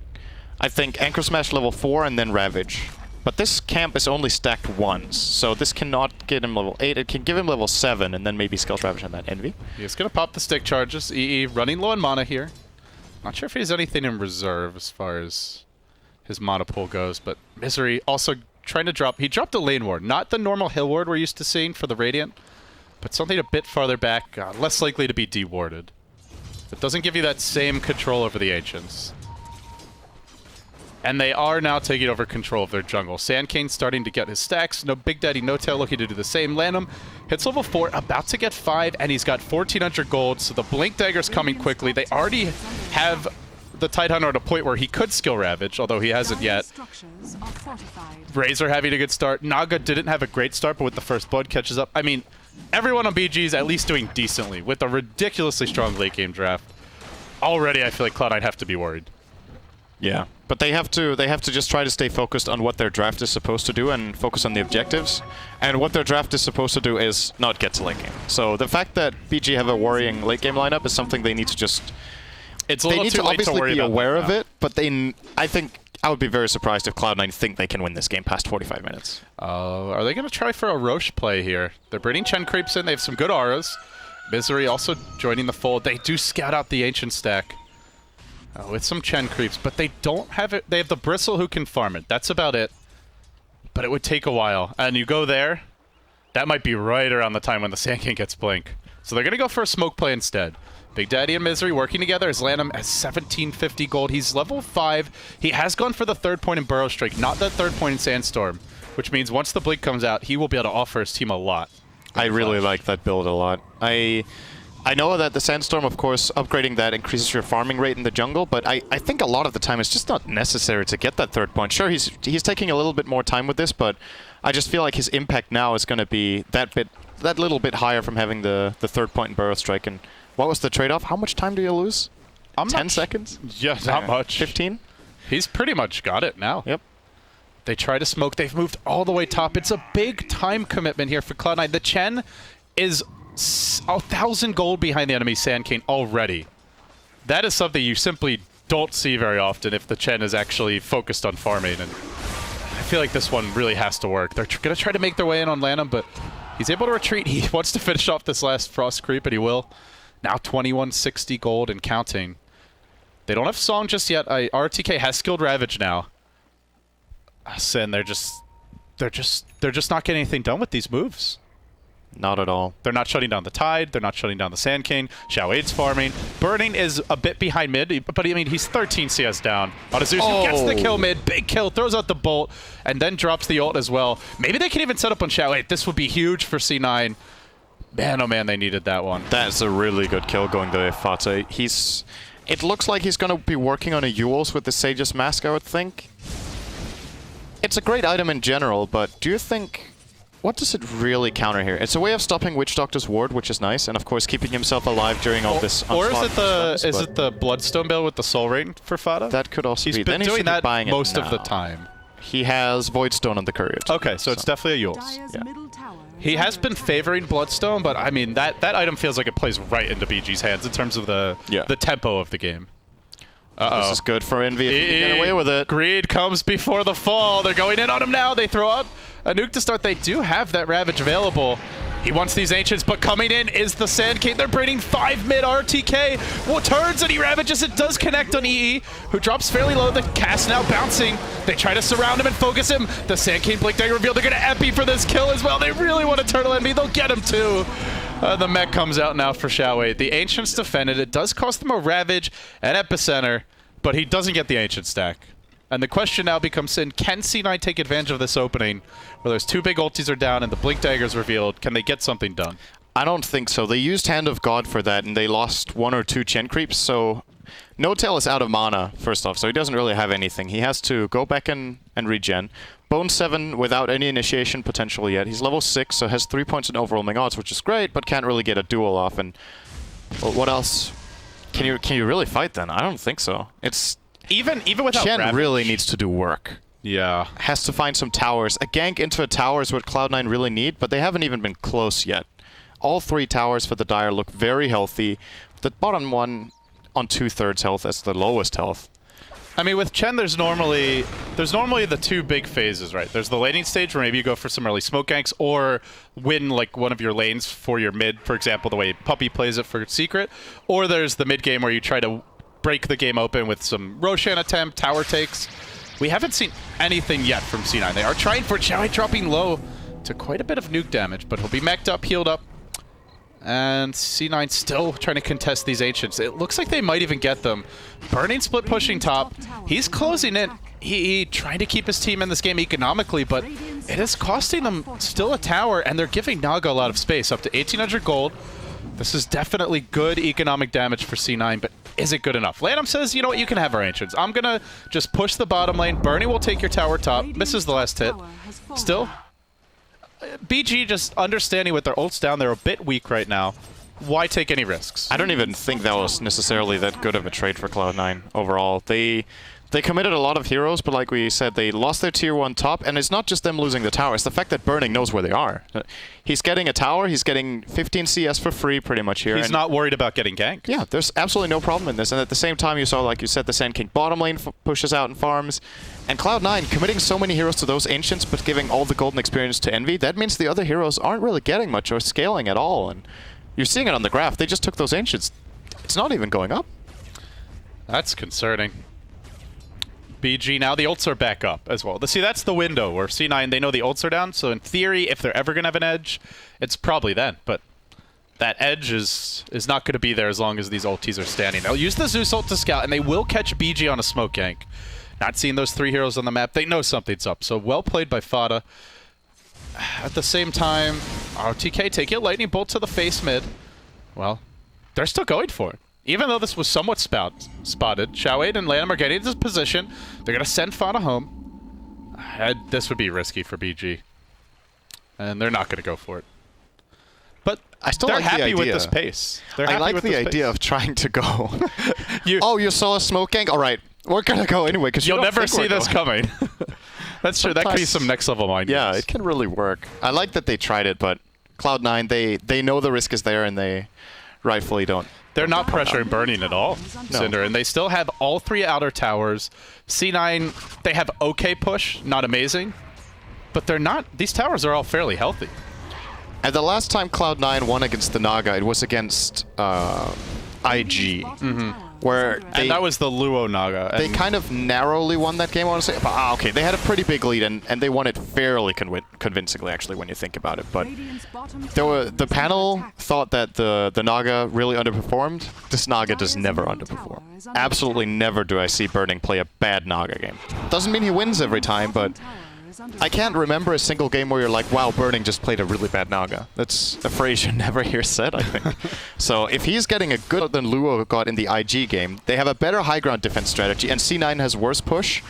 [SPEAKER 6] I think, Anchor Smash level 4 and then Ravage. But this camp is only stacked once, so this cannot get him level 8. It can give him level 7, and then maybe skills Ravage on that Envy.
[SPEAKER 5] He's going to pop the stick charges. EE running low on mana here. Not sure if he has anything in reserve as far as his mana pool goes, but Misery also trying to drop. He dropped a lane ward, not the normal hill ward we're used to seeing for the Radiant, but something a bit farther back, less likely to be dewarded. It doesn't give you that same control over the Ancients. And they are now taking over control of their jungle. SandCane starting to get his stacks. No Big Daddy, No Tail looking to do the same. Lanham hits level 4, about to get 5, and he's got 1,400 gold, so the Blink Dagger's coming quickly. They already have the Tidehunter at a point where he could skill Ravage, although he hasn't yet. Razor having a good start. Naga didn't have a great start, but with the first blood catches up. I mean, everyone on BG is at least doing decently. With a ridiculously strong late game draft, already I feel like Cloud9 have to be worried.
[SPEAKER 6] Yeah, but they have to just try to stay focused on what their draft is supposed to do and focus on the objectives. And what their draft is supposed to do is not get to late game. So the fact that BG have a worrying late game lineup is something they need to just...
[SPEAKER 5] It's a little too late to worry about. They need to obviously be aware of it, but I think I would be very surprised if Cloud9 think they can win this game past 45 minutes. Are they going to try for a Roche play here? They're bringing Chen creeps in. They have some good auras. Misery also joining the fold. They do scout out the Ancient stack with some Chen creeps, but they don't have it. They have the Bristle who can farm it. That's about it. But it would take a while. And you go there, that might be right around the time when the Sand King gets Blink. So they're going to go for a smoke play instead. Big Daddy and Misery working together as Lanham has 1,750 gold. He's level 5. He has gone for the 3rd point in Burrow Strike, not that 3rd point in Sandstorm, which means once the Blink comes out, he will be able to offer his team a lot.
[SPEAKER 6] I really like that build a lot. I know that the Sandstorm, of course, upgrading that increases your farming rate in the jungle, but I think a lot of the time it's just not necessary to get that 3rd point. Sure, he's taking a little bit more time with this, but I just feel like his impact now is going to be that little bit higher from having the 3rd point in Burrow Strike. And what was the trade-off? How much time do you lose? 10 seconds?
[SPEAKER 5] Yeah, not much.
[SPEAKER 6] 15?
[SPEAKER 5] He's pretty much got it now.
[SPEAKER 6] Yep.
[SPEAKER 5] They try to smoke. They've moved all the way top. It's a big time commitment here for Cloud9. The Chen is 1,000 gold behind the enemy Sand King already. That is something you simply don't see very often if the Chen is actually focused on farming. And I feel like this one really has to work. They're going to try to make their way in on Lanham, but he's able to retreat. He wants to finish off this last Frost creep, and he will. Now 2160 gold and counting. They don't have Song just yet. RTK has skilled Ravage now. And they're just not getting anything done with these moves.
[SPEAKER 6] Not at all.
[SPEAKER 5] They're not shutting down the Tide. They're not shutting down the Sand King. Xiao Aid's farming. Burning is a bit behind mid, but I mean, he's 13 CS down. Azusu gets the kill mid. Big kill. Throws out the bolt, and then drops the ult as well. Maybe they can even set up on Xiao Aid. This would be huge for C9. Man, oh man, they needed that one.
[SPEAKER 6] That's a really good kill going to Fata. It looks like he's going to be working on a Yules with the Sage's Mask, I would think. It's a great item in general, but do you think... What does it really counter here? It's a way of stopping Witch Doctor's ward, which is nice, and of course keeping himself alive during all this.
[SPEAKER 5] Or is it the Bloodstone Bell with the Soul Ring for Fata?
[SPEAKER 6] That could also be.
[SPEAKER 5] He's been doing that most of the time.
[SPEAKER 6] He has Voidstone on the Courier.
[SPEAKER 5] Okay, so it's definitely a Yules. Yeah. He has been favoring Bloodstone, but I mean that item feels like it plays right into BG's hands in terms of the tempo of the game.
[SPEAKER 6] This is good for Envy if he can get away with it.
[SPEAKER 5] Greed comes before the fall. They're going in on him now. They throw out a nuke to start. They do have that Ravage available. He wants these Ancients, but coming in is the Sand King. They're bringing 5 mid RTK. Well, turns and he Ravages. It does connect on EE, who drops fairly low. The cast now bouncing. They try to surround him and focus him. The Sand King Blink Dagger reveal. They're going to epi for this kill as well. They really want to turtle envy. They'll get him too. The mech comes out now for Xiao Wei. The Ancients defended. It does cost them a Ravage and Epicenter, but he doesn't get the Ancient stack. And the question now becomes, can C9 take advantage of this opening where those 2 big ultis are down and the Blink Dagger's revealed? Can they get something done?
[SPEAKER 6] I don't think so. They used Hand of God for that, and they lost 1 or 2 Chen creeps, so No-Tail is out of mana, first off, so he doesn't really have anything. He has to go back and regen. Bone 7 without any initiation potential yet. He's level 6, so has 3 points in overwhelming odds, which is great, but can't really get a duel off. And well, what else? Can you really fight then? I don't think so. It's
[SPEAKER 5] even without
[SPEAKER 6] Chen
[SPEAKER 5] Ravage.
[SPEAKER 6] really needs to do work.
[SPEAKER 5] Yeah.
[SPEAKER 6] Has to find some towers. A gank into a tower is what Cloud9 really need, but they haven't even been close yet. All 3 towers for the Dire look very healthy. The bottom one on 2/3 health as the lowest health.
[SPEAKER 5] I mean, with Chen, there's normally the 2 big phases, right? There's the laning stage where maybe you go for some early smoke ganks or win like one of your lanes for your mid, for example, the way Puppey plays it for Secret. Or there's the mid game where you try to break the game open with some Roshan attempt, tower takes. We haven't seen anything yet from C9. They are trying for Chowie, dropping low to quite a bit of nuke damage, but he'll be mech'd up, healed up. And C9 still trying to contest these Ancients. It looks like they might even get them. Burning split pushing top. He's closing in. He trying to keep his team in this game economically, but it is costing them still a tower, and they're giving Naga a lot of space, up to 1,800 gold. This is definitely good economic damage for C9, but is it good enough? Lanham says, you know what, you can have our Ancients. I'm going to just push the bottom lane. Bernie will take your tower top. Misses the last hit. Still, BG just understanding with their ults down, they're a bit weak right now. Why take any risks?
[SPEAKER 6] I don't even think that was necessarily that good of a trade for Cloud9 overall. They committed a lot of heroes, but like we said, they lost their tier 1 top, and it's not just them losing the tower, it's the fact that Burning knows where they are. He's getting a tower, he's getting 15 CS for free pretty much here.
[SPEAKER 5] He's not worried about getting ganked.
[SPEAKER 6] Yeah, there's absolutely no problem in this, and at the same time you saw, like you said, the Sand King bottom lane pushes out and farms, and Cloud9 committing so many heroes to those Ancients, but giving all the golden experience to Envy, that means the other heroes aren't really getting much or scaling at all, and you're seeing it on the graph. They just took those Ancients. It's not even going up.
[SPEAKER 5] That's concerning. BG, now the ults are back up as well. See, that's the window where C9, they know the ults are down, so in theory, if they're ever going to have an edge, it's probably then. But that edge is not going to be there as long as these ultis are standing. They'll use the Zeus ult to scout, and they will catch BG on a smoke gank. Not seeing those 3 heroes on the map, they know something's up. So well played by Fada. At the same time, RTK taking a lightning bolt to the face mid. Well, they're still going for it. Even though this was somewhat spotted, Chowie and Lanham are getting into position. They're going to send Fada home. This would be risky for BG. And they're not going to go for it. But
[SPEAKER 6] I still
[SPEAKER 5] they're
[SPEAKER 6] like the
[SPEAKER 5] happy with
[SPEAKER 6] idea.
[SPEAKER 5] this pace.
[SPEAKER 6] I like the idea of trying to go. Oh, you saw a smoke gank? All right, we're going to go anyway, because
[SPEAKER 5] you'll never see this coming. That's true. That could be some next level mind
[SPEAKER 6] Yeah,
[SPEAKER 5] games.
[SPEAKER 6] it can really work. I like that they tried it, but Cloud9, they know the risk is there, and they rightfully don't.
[SPEAKER 5] They're not pressuring Burning at all, Cinder, and they still have all 3 outer towers. C9, they have okay push, not amazing, but they're not. These towers are all fairly healthy.
[SPEAKER 6] And the last time Cloud9 won against the Naga, it was against IG, where they,
[SPEAKER 5] And that was the Luo Naga.
[SPEAKER 6] they kind of narrowly won that game, I want to say. But, okay, they had a pretty big lead, and they won it fairly convincingly, actually, when you think about it. But the panel thought that the Naga really underperformed. This Naga does never underperform. Absolutely never do I see Burning play a bad Naga game. Doesn't mean he wins every time, but I can't remember a single game where you're like, wow, Burning just played a really bad Naga. That's a phrase you never hear said, I think. So if he's getting a good than Luo got in the IG game, they have a better high ground defense strategy, and C9 has worse push.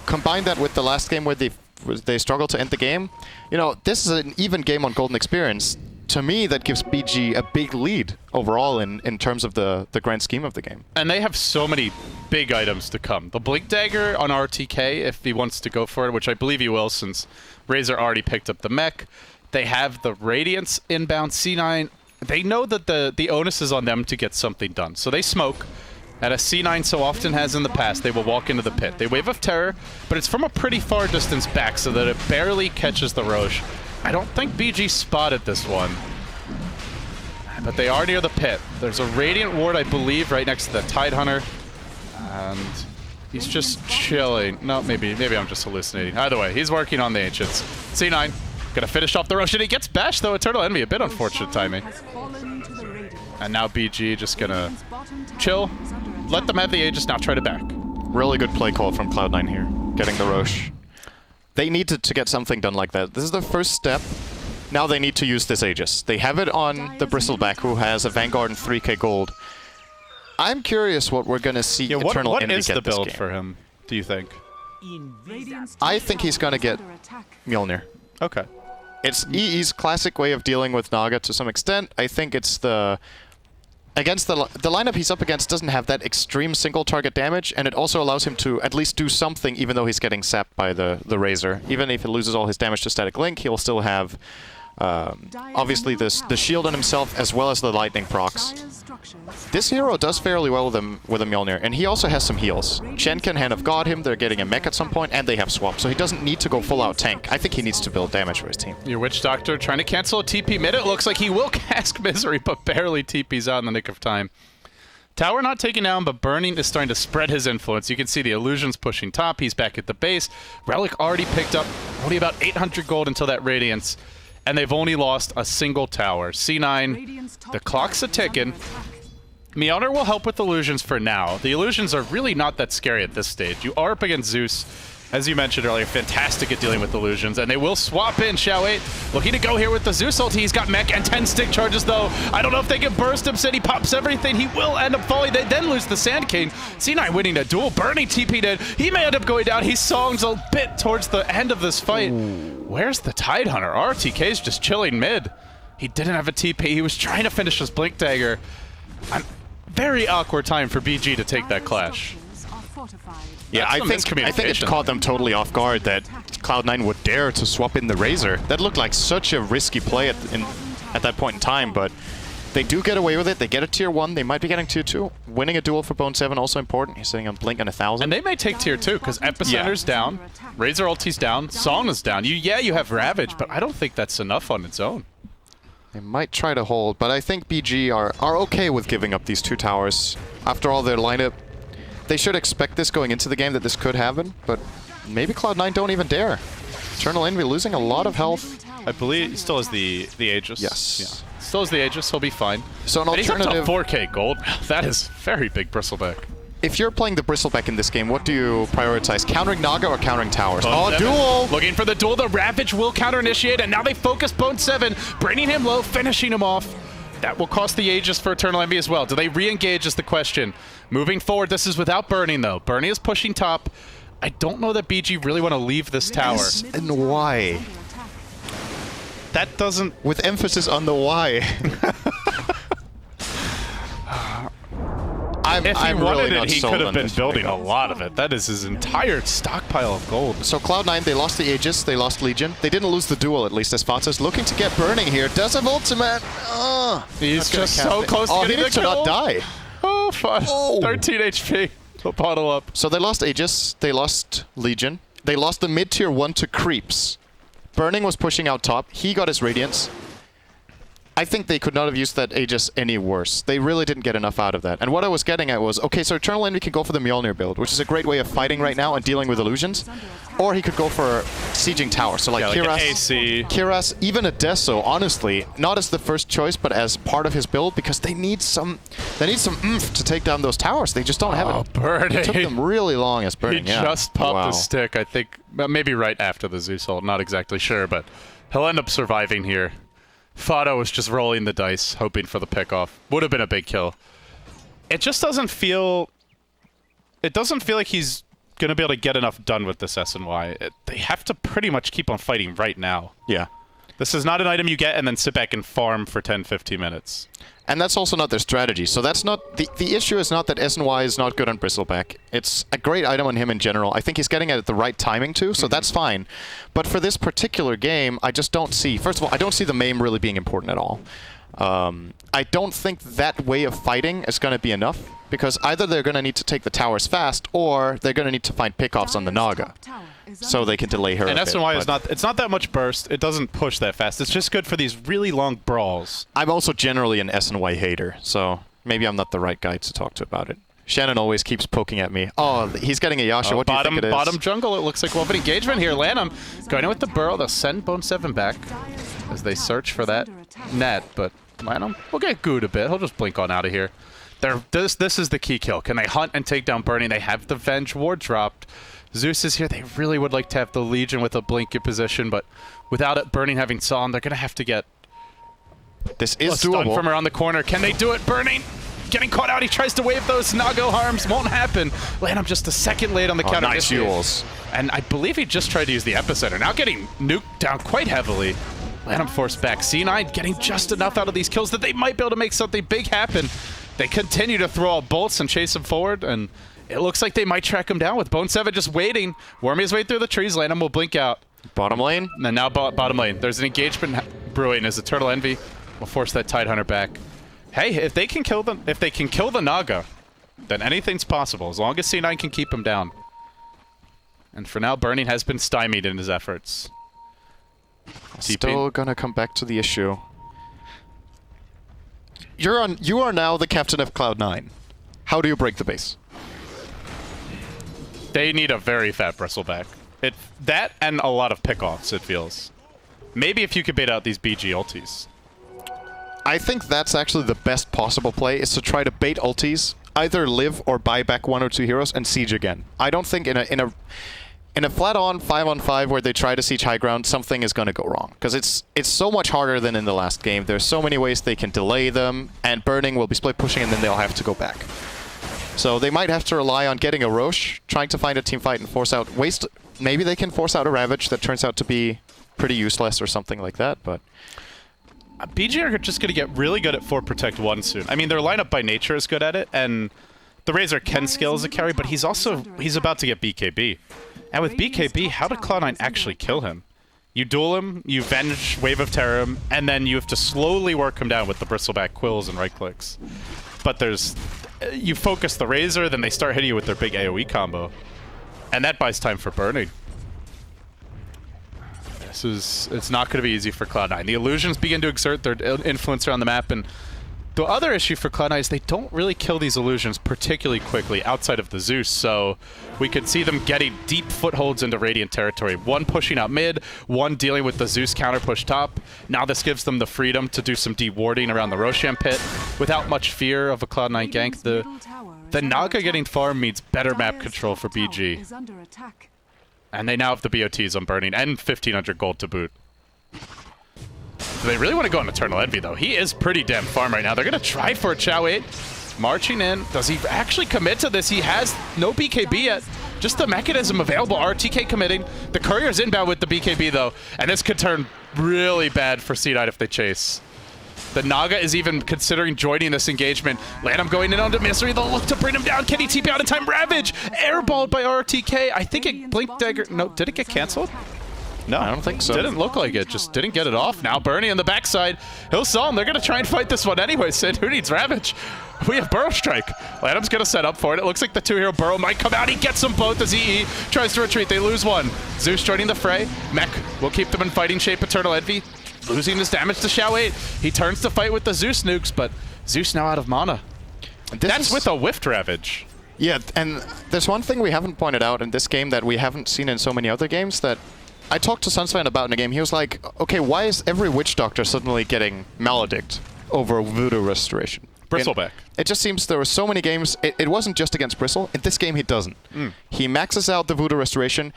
[SPEAKER 6] Combine that with the last game where they struggled to end the game. You know, this is an even game on golden experience. To me, that gives BG a big lead overall in terms of the grand scheme of the game.
[SPEAKER 5] And they have so many big items to come. The Blink Dagger on RTK, if he wants to go for it, which I believe he will since Razor already picked up the mech. They have the Radiance inbound C9. They know that the onus is on them to get something done. So they smoke. And as C9 so often has in the past, they will walk into the pit. They Wave of Terror, but it's from a pretty far distance back so that it barely catches the Roche. I don't think BG spotted this one. But they are near the pit. There's a Radiant Ward, I believe, right next to the Tidehunter. And he's just chilling. No, maybe I'm just hallucinating. Either way, he's working on the Ancients. C9, gonna finish off the Roche. And he gets bashed, though. Eternal Envy, a bit unfortunate timing. And now BG just gonna chill. Let them have the Aegis, now try to back.
[SPEAKER 6] Really good play call from Cloud9 here. getting the Roche. They needed to get something done like that. This is the first step. Now they need to use this Aegis. They have it on the Bristleback, who has a Vanguard and 3k gold. I'm curious what we're going to see Eternal
[SPEAKER 5] what
[SPEAKER 6] Envy
[SPEAKER 5] is
[SPEAKER 6] get
[SPEAKER 5] the
[SPEAKER 6] this
[SPEAKER 5] build
[SPEAKER 6] game.
[SPEAKER 5] for him, do you think?
[SPEAKER 6] I think he's going to get Mjolnir.
[SPEAKER 5] Okay.
[SPEAKER 6] It's EE's classic way of dealing with Naga to some extent. I think it's the... Against the lineup he's up against doesn't have that extreme single target damage, and it also allows him to at least do something even though he's getting sapped by the Razor. Even if he loses all his damage to Static Link, he'll still have obviously the shield on himself as well as the lightning procs. This hero does fairly well with a Mjolnir, and he also has some heals. Shen can Hand of God him, they're getting a mech at some point, and they have swap, so he doesn't need to go full out tank. I think he needs to build damage for his team.
[SPEAKER 5] Your Witch Doctor trying to cancel a TP mid. It looks like he will cast Misery, but barely TPs out in the nick of time. Tower not taken down, but Burning is starting to spread his influence. You can see the Illusions pushing top. He's back at the base. Relic already picked up only about 800 gold until that Radiance. And they've only lost a single tower. C9, the clock's a-ticking. Mjolnir will help with Illusions for now. The Illusions are really not that scary at this stage. You are up against Zeus, as you mentioned earlier, fantastic at dealing with Illusions, and they will swap in. Xiao 8 looking to go here with the Zeus ulti. He's got mech and 10 stick charges, though. I don't know if they can burst him. Said he pops everything. He will end up falling. They then lose the Sand King. C9 winning a duel. Burning TP'd in. He may end up going down. He songs a bit towards the end of this fight. Ooh. Where's the Tidehunter? RTK's just chilling mid. He didn't have a TP. He was trying to finish his Blink Dagger. Very awkward time for BG to take that clash.
[SPEAKER 6] Yeah, I think it caught them totally off guard that Cloud9 would dare to swap in the Razor. That looked like such a risky play at that point in time, but they do get away with it. They get a tier 1. They might be getting tier 2. Winning a duel for Bone 7 also important. He's sitting on Blink and 1,000.
[SPEAKER 5] And they may take tier 2 because Epicenter's down, Razor ulti's down, Sauna's down. You have Ravage, but I don't think that's enough on its own.
[SPEAKER 6] They might try to hold, but I think BG are okay with giving up these 2 towers. After all, their lineup, they should expect this going into the game that this could happen, but maybe Cloud9 don't even dare. Eternal Envy losing a lot of health.
[SPEAKER 5] I believe he still has the Aegis.
[SPEAKER 6] Yes.
[SPEAKER 5] Yeah. Still has the Aegis, he'll be fine.
[SPEAKER 6] So an
[SPEAKER 5] and
[SPEAKER 6] alternative...
[SPEAKER 5] he's up to 4k gold. That is very big Bristleback.
[SPEAKER 6] If you're playing the Bristleback in this game, what do you prioritize? Countering Naga or countering towers?
[SPEAKER 5] Bone 7.
[SPEAKER 6] Duel!
[SPEAKER 5] Looking for the duel. The Ravage will counter-initiate, and now they focus Bone 7, bringing him low, finishing him off. That will cost the Aegis for Eternal Envy as well. Do they re-engage is the question. Moving forward, this is without Burning, though. Burning is pushing top. I don't know that BG really want to leave this tower.
[SPEAKER 6] Yes, and why?
[SPEAKER 5] That doesn't...
[SPEAKER 6] With emphasis on the why.
[SPEAKER 5] If he wanted
[SPEAKER 6] really
[SPEAKER 5] it, he could have been building a lot of it. That is his entire stockpile of gold.
[SPEAKER 6] So Cloud9, they lost the Aegis, they lost Legion. They didn't lose the duel, at least, as Fatsa's looking to get Burning here. Does have ultimate.
[SPEAKER 5] He's just so close to getting the
[SPEAKER 6] kill. Not die.
[SPEAKER 5] Oh, fun. Oh. 13 HP. He'll bottle up.
[SPEAKER 6] So they lost Aegis, they lost Legion. They lost the mid-tier 1 to Creeps. Burning was pushing out top. He got his Radiance. I think they could not have used that Aegis any worse. They really didn't get enough out of that. And what I was getting at was, okay, so Eternal Envy can go for the Mjolnir build, which is a great way of fighting right now and dealing with illusions. Or he could go for sieging tower. So like Kiras, even a Deso, honestly, not as the first choice, but as part of his build, because they need some oomph to take down those towers. They just don't have it.
[SPEAKER 5] Burning.
[SPEAKER 6] It took them really long as Burning.
[SPEAKER 5] He just popped the stick, I think, maybe right after the Zeus ult, not exactly sure, but he'll end up surviving here. Fado was just rolling the dice, hoping for the pickoff. Would have been a big kill. It just doesn't feel... It doesn't feel like he's going to be able to get enough done with this SNY. They have to pretty much keep on fighting right now.
[SPEAKER 6] Yeah.
[SPEAKER 5] This is not an item you get and then sit back and farm for 10, 15 minutes.
[SPEAKER 6] And that's also not their strategy. So that's not... The issue is not that SNY is not good on Bristleback. It's a great item on him in general. I think he's getting it at the right timing too, so that's fine. But for this particular game, I just don't see... First of all, I don't see the MAME really being important at all. I don't think that way of fighting is going to be enough, because either they're going to need to take the towers fast, or they're going to need to find pickoffs on the Naga, so they can delay her.
[SPEAKER 5] And SNY is not, it's not that much burst. It doesn't push that fast. It's just good for these really long brawls.
[SPEAKER 6] I'm also generally an SNY hater, so maybe I'm not the right guy to talk to about it. Shannon always keeps poking at me. Oh, he's getting a Yasha. What do you think it is?
[SPEAKER 5] Bottom jungle, it looks like we'll have an engagement here. Lanham going in with the burrow. They'll send Bone 7 back as they search for that net, but Lanham will get gooed a bit. He'll just blink on out of here. This is the key kill. Can they hunt and take down Burning? They have the Venge ward dropped. Zeus is here. They really would like to have the Legion with a blink in position, but without it, Burning having Psalm, they're going to have to get
[SPEAKER 6] This is
[SPEAKER 5] a stun
[SPEAKER 6] doable.
[SPEAKER 5] from around the corner. Can they do it? Burning getting caught out. He tries to wave those Nago harms. Won't happen. Lanham just a second late on the counter.
[SPEAKER 6] Nice Yules.
[SPEAKER 5] And I believe he just tried to use the epicenter. Now getting nuked down quite heavily. Lanham forced back. C9 getting just enough out of these kills that they might be able to make something big happen. They continue to throw out bolts and chase him forward, and it looks like they might track him down with Bone 7 just waiting. Worming his way through the trees. Lanham will blink out.
[SPEAKER 6] Bottom lane.
[SPEAKER 5] And now bottom lane. There's an engagement brewing as Eternal Envy will force that Tidehunter back. Hey, if they can kill the Naga, then anything's possible as long as C9 can keep him down. And for now, Burning has been stymied in his efforts.
[SPEAKER 6] Still gonna come back to the issue. You are now the captain of Cloud9. How do you break the base?
[SPEAKER 5] They need a very fat bristleback. That and a lot of pickoffs, it feels. Maybe if you could bait out these BG ultis.
[SPEAKER 6] I think that's actually the best possible play, is to try to bait ultis, either live or buy back 1 or 2 heroes and siege again. I don't think in a flat-on 5-on-5 where they try to siege high ground, something is going to go wrong. Because it's so much harder than in the last game. There's so many ways they can delay them, and Burning will be split pushing, and then they'll have to go back. So they might have to rely on getting a Roche, trying to find a team fight and force out... Maybe they can force out a Ravage that turns out to be pretty useless or something like that, but...
[SPEAKER 5] BG are just going to get really good at 4 Protect 1 soon. I mean, their lineup by nature is good at it, and the Razor can scale as a carry, but he's about to get BKB. And with BKB, how did Cloud9 actually kill him? You duel him, you venge Wave of Terror him, and then you have to slowly work him down with the Bristleback Quills and right clicks. But you focus the Razor, then they start hitting you with their big AoE combo. And that buys time for Burning. It's not going to be easy for Cloud9. The illusions begin to exert their influence around the map, and the other issue for Cloud9 is they don't really kill these illusions particularly quickly outside of the Zeus, so we could see them getting deep footholds into Radiant territory. One pushing out mid, one dealing with the Zeus counter push top. Now this gives them the freedom to do some de-warding around the Roshan pit without much fear of a Cloud9 gank. The Naga getting farm means better map control for BG. And they now have the BOTs on Burning and 1,500 gold to boot. They really want to go on Eternal Envy, though. He is pretty damn farm right now. They're going to try for a Chow 8. Marching in. Does he actually commit to this? He has no BKB yet. Just the mechanism available. RTK committing. The Courier's inbound with the BKB, though. And this could turn really bad for C9 if they chase. The Naga is even considering joining this engagement. Lanham going in onto Misery. They'll look to bring him down. Can he TP out in time? Ravage! Airballed by RTK. I think it Blink Dagger. No, did it get canceled?
[SPEAKER 6] No, I don't think so.
[SPEAKER 5] Didn't look like it. Just didn't get it off. Now Burning on the backside. He'll sell him. They're going to try and fight this one anyway, Sid. Who needs Ravage? We have Burrow Strike. Lanham's going to set up for it. It looks like the 2-hero Burrow might come out. He gets them both as EE tries to retreat. They lose one. Zeus joining the fray. Mech will keep them in fighting shape. Eternal Envy losing his damage to Xiao 8. He turns to fight with the Zeus nukes, but Zeus now out of mana. That's with a Whiffed Ravage.
[SPEAKER 6] Yeah, and there's one thing we haven't pointed out in this game that we haven't seen in so many other games that I talked to Sunsfan about in a game. He was like, okay, why is every Witch Doctor suddenly getting Maledict over Voodoo Restoration?
[SPEAKER 5] Bristleback.
[SPEAKER 6] It just seems there were so many games. It wasn't just against Bristle. In this game, he doesn't. He maxes out the Voodoo Restoration.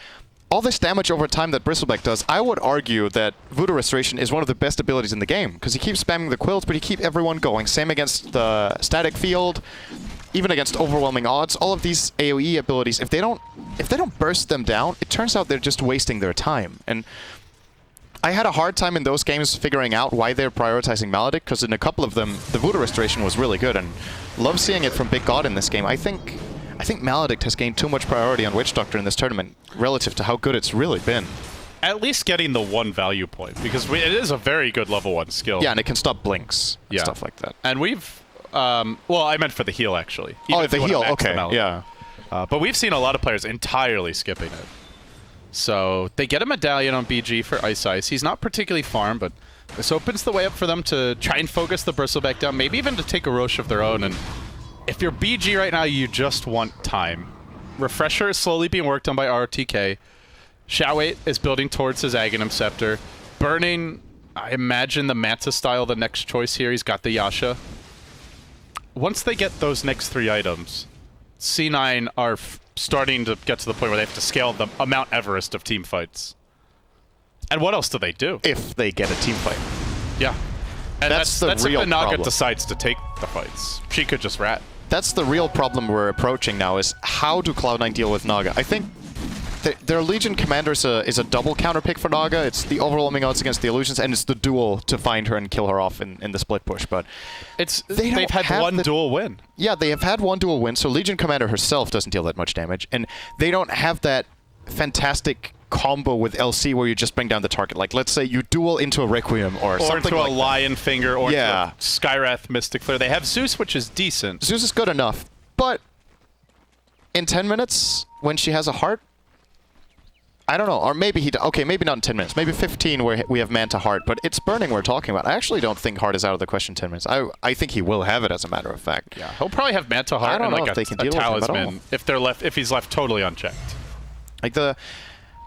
[SPEAKER 6] All this damage over time that Bristleback does, I would argue that Voodoo Restoration is one of the best abilities in the game, because he keeps spamming the quills, but he keeps everyone going. Same against the Static Field, even against Overwhelming Odds. All of these AoE abilities, if they don't burst them down, it turns out they're just wasting their time. And I had a hard time in those games figuring out why they're prioritizing Maledict, because in a couple of them, the Voodoo Restoration was really good, and love seeing it from Big God in this game. I think Maledict has gained too much priority on Witch Doctor in this tournament relative to how good it's really been.
[SPEAKER 5] At least getting the 1 value point, because it is a very good level 1 skill.
[SPEAKER 6] Yeah, and it can stop blinks and stuff like that.
[SPEAKER 5] And we've... well, I meant for the heal, actually.
[SPEAKER 6] Oh, the heal, okay, yeah.
[SPEAKER 5] But we've seen a lot of players entirely skipping it. So they get a medallion on BG for Ice. He's not particularly farm, but this opens the way up for them to try and focus the Bristleback down, maybe even to take a Roche of their own. And if you're BG right now, you just want time. Refresher is slowly being worked on by RTK. Xiao 8 is building towards his Aghanim Scepter. Burning, I imagine the Manta style, the next choice here. He's got the Yasha. Once they get those next 3 items, C9 are starting to get to the point where they have to scale the Mount Everest of team fights. And what else do they do?
[SPEAKER 6] If they get a team fight.
[SPEAKER 5] Yeah. And
[SPEAKER 6] That's the
[SPEAKER 5] that's
[SPEAKER 6] real
[SPEAKER 5] if the Naga
[SPEAKER 6] problem.
[SPEAKER 5] decides to take the fights. She could just rat.
[SPEAKER 6] That's the real problem we're approaching now, is how do Cloud9 deal with Naga? I think their Legion Commander is a double counter pick for Naga. It's the overwhelming odds against the illusions, and it's the duel to find her and kill her off in the split push. But
[SPEAKER 5] They've had one dual win.
[SPEAKER 6] Yeah, they have had one dual win, so Legion Commander herself doesn't deal that much damage, and they don't have that fantastic combo with LC where you just bring down the target. Like, let's say you duel into a Requiem or something
[SPEAKER 5] into
[SPEAKER 6] like
[SPEAKER 5] a
[SPEAKER 6] that.
[SPEAKER 5] Lion Finger, or into a Skywrath Mystic Flare. They have Zeus, which is decent.
[SPEAKER 6] Zeus is good enough, but in 10 minutes, when she has a heart, I don't know, or maybe okay, maybe not in 10 minutes, maybe 15 where we have Manta Heart, but it's Burning we're talking about. I actually don't think Heart is out of the question in 10 minutes. I think he will have it, as a matter of fact.
[SPEAKER 5] Yeah, he'll probably have Manta Heart
[SPEAKER 6] I don't
[SPEAKER 5] and
[SPEAKER 6] know
[SPEAKER 5] like
[SPEAKER 6] if they can deal
[SPEAKER 5] a
[SPEAKER 6] with him at all.
[SPEAKER 5] talisman if he's left totally unchecked.
[SPEAKER 6] Like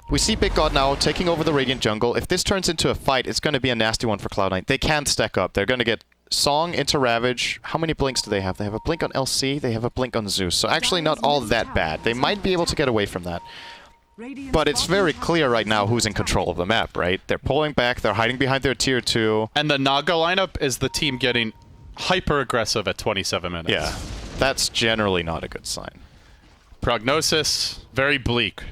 [SPEAKER 6] we see Big God now taking over the Radiant jungle. If this turns into a fight, it's going to be a nasty one for Cloud9. They can't stack up. They're going to get Song into Ravage. How many blinks do they have? They have a blink on LC, they have a blink on Zeus. So actually not all that bad. They might be able to get away from that. But it's very clear right now who's in control of the map, right? They're pulling back, they're hiding behind their tier 2.
[SPEAKER 5] And the Naga lineup is the team getting hyper-aggressive at 27 minutes.
[SPEAKER 6] Yeah, that's generally not a good sign.
[SPEAKER 5] Prognosis, very bleak.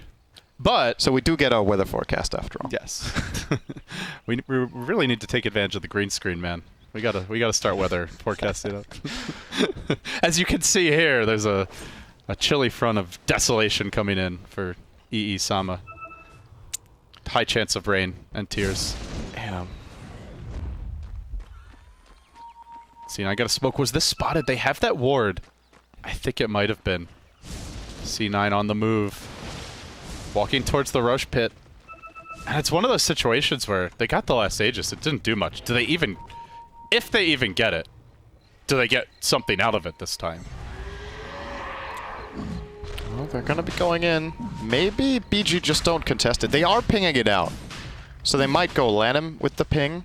[SPEAKER 5] But
[SPEAKER 6] so we do get our weather forecast after all.
[SPEAKER 5] Yes. we really need to take advantage of the green screen, man. We gotta start weather forecasting up. As you can see here, there's a chilly front of desolation coming in for EE Sama. High chance of rain and tears.
[SPEAKER 6] Damn.
[SPEAKER 5] See, I got a smoke. Was this spotted? They have that ward. I think it might have been. C9 on the move. Walking towards the Roche pit. And it's one of those situations where they got the last Aegis. It didn't do much. Do they even... If they even get it, do they get something out of it this time?
[SPEAKER 6] Well, they're going to be going in. Maybe BG just don't contest it. They are pinging it out. So they might go Lanham with the ping.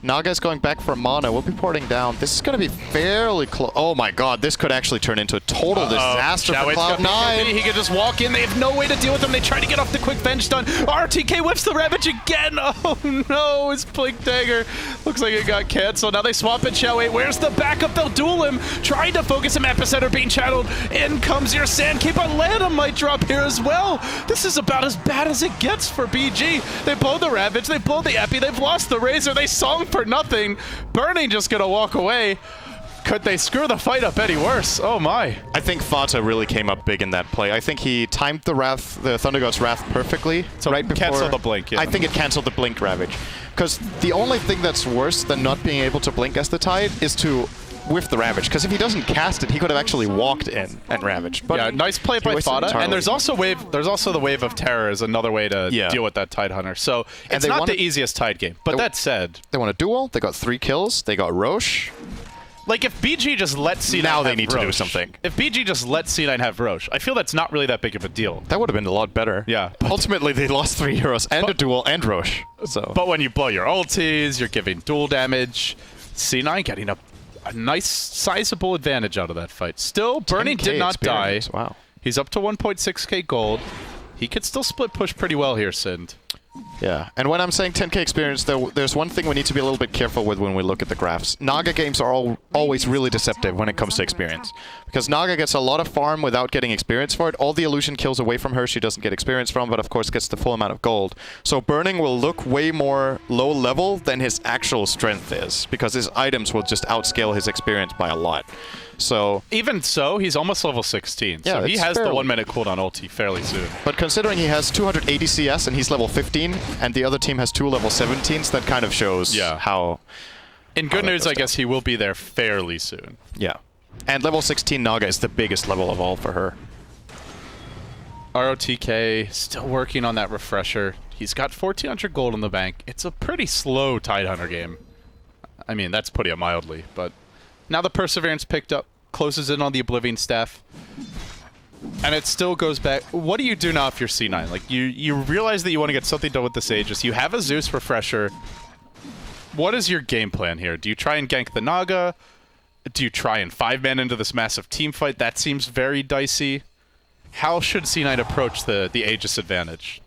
[SPEAKER 6] Naga's going back for mana. We'll be porting down. This is going to be fairly close. Oh my god, this could actually turn into a total disaster for Cloud9.
[SPEAKER 5] He could just walk in. They have no way to deal with him. They try to get off the quick bench stun. RTK whips the Ravage again. Oh no, his Blink Dagger. Looks like it got canceled. Now they swap it, Shao Wei. Where's the backup? They'll duel him. Trying to focus him. Epicenter being channeled. In comes your Sandkeeper. Lana might drop here as well. This is about as bad as it gets for BG. They blow the Ravage. They blow the Epi. They've lost the Razor. They song for nothing. Burning just gonna walk away. Could they screw the fight up any worse? Oh my.
[SPEAKER 6] I think Fata really came up big in that play. I think he timed the Wrath, the Thunder God's Wrath perfectly.
[SPEAKER 5] So
[SPEAKER 6] right before
[SPEAKER 5] cancel the blink, yeah.
[SPEAKER 6] I think it canceled the blink Ravage. Because the only thing that's worse than not being able to blink as the Tide is to whiff the Ravage. Because if he doesn't cast it, he could have actually walked in and ravaged. But
[SPEAKER 5] yeah, nice play by Fata. And there's also the Wave of Terror is another way to deal with that Tide Hunter. So it's not the easiest Tide game. But that said,
[SPEAKER 6] they won a duel. They got 3 kills. They got Roche.
[SPEAKER 5] Like, if BG just let C9
[SPEAKER 6] now they
[SPEAKER 5] have
[SPEAKER 6] need
[SPEAKER 5] Roche,
[SPEAKER 6] to do something.
[SPEAKER 5] If BG just let C9 have Roche, I feel that's not really that big of a deal.
[SPEAKER 6] That would have been a lot better.
[SPEAKER 5] Yeah.
[SPEAKER 6] Ultimately, they lost 3 heroes and a duel and Roche. So.
[SPEAKER 5] But when you blow your ultis, you're giving dual damage. C9 getting a nice, sizable advantage out of that fight. Still, Burning did not die.
[SPEAKER 6] Wow.
[SPEAKER 5] He's up to 1.6k gold. He could still split push pretty well here, Sind.
[SPEAKER 6] Yeah, and when I'm saying 10k experience, there's one thing we need to be a little bit careful with when we look at the graphs. Naga games are always really deceptive when it comes to experience. Because Naga gets a lot of farm without getting experience for it. All the illusion kills away from her she doesn't get experience from, but of course gets the full amount of gold. So Burning will look way more low level than his actual strength is, because his items will just outscale his experience by a lot. So
[SPEAKER 5] even so, he's almost level 16.
[SPEAKER 6] Yeah,
[SPEAKER 5] so he has the 1 minute cooldown ulti fairly soon.
[SPEAKER 6] But considering he has 280 CS and he's level 15, and the other team has 2 level 17s, that kind of shows how...
[SPEAKER 5] In good news, I guess he will be there fairly soon.
[SPEAKER 6] Yeah. And level 16 Naga is the biggest level of all for her.
[SPEAKER 5] ROTK still working on that refresher. He's got 1,400 gold in the bank. It's a pretty slow Tide Hunter game. I mean, that's putting it mildly, but... Now the Perseverance picked up, closes in on the Oblivion Staff, and it still goes back. What do you do now if you're C9? Like, you realize that you want to get something done with this Aegis. You have a Zeus Refresher. What is your game plan here? Do you try and gank the Naga? Do you try and 5-man into this massive team fight? That seems very dicey. how should C9 approach the Aegis advantage?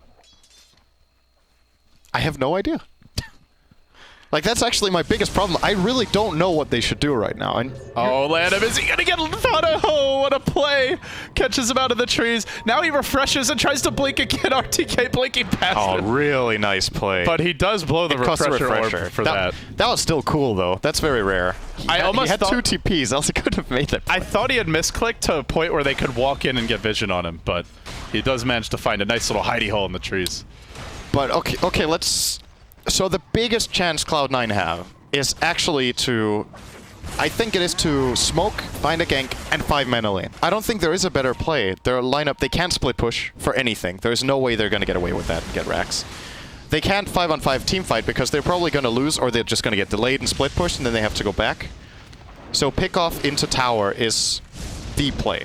[SPEAKER 6] I have no idea. Like, that's actually my biggest problem. I really don't know what they should do right now.
[SPEAKER 5] Oh, Lanham, is he going to get Lufano? Oh, what a play. Catches him out of the trees. Now he refreshes and tries to blink again. RTK blinking past
[SPEAKER 6] Oh,
[SPEAKER 5] him.
[SPEAKER 6] really nice play.
[SPEAKER 5] But he does blow the refresher orb for that.
[SPEAKER 6] That was still cool, though. That's very rare. He had two TPs, else he could have made that play.
[SPEAKER 5] I thought he had misclicked to a point where they could walk in and get vision on him, but he does manage to find a nice little hidey hole in the trees.
[SPEAKER 6] But, okay, let's... So the biggest chance Cloud9 have is actually to... I think it is to smoke, find a gank, and 5 mana lane. I don't think there is a better play. Their lineup, they can't split push for anything. There's no way they're going to get away with that and get racks. They can't 5-on-5 team fight because they're probably going to lose, or they're just going to get delayed and split push, and then they have to go back. So pick off into tower is the play.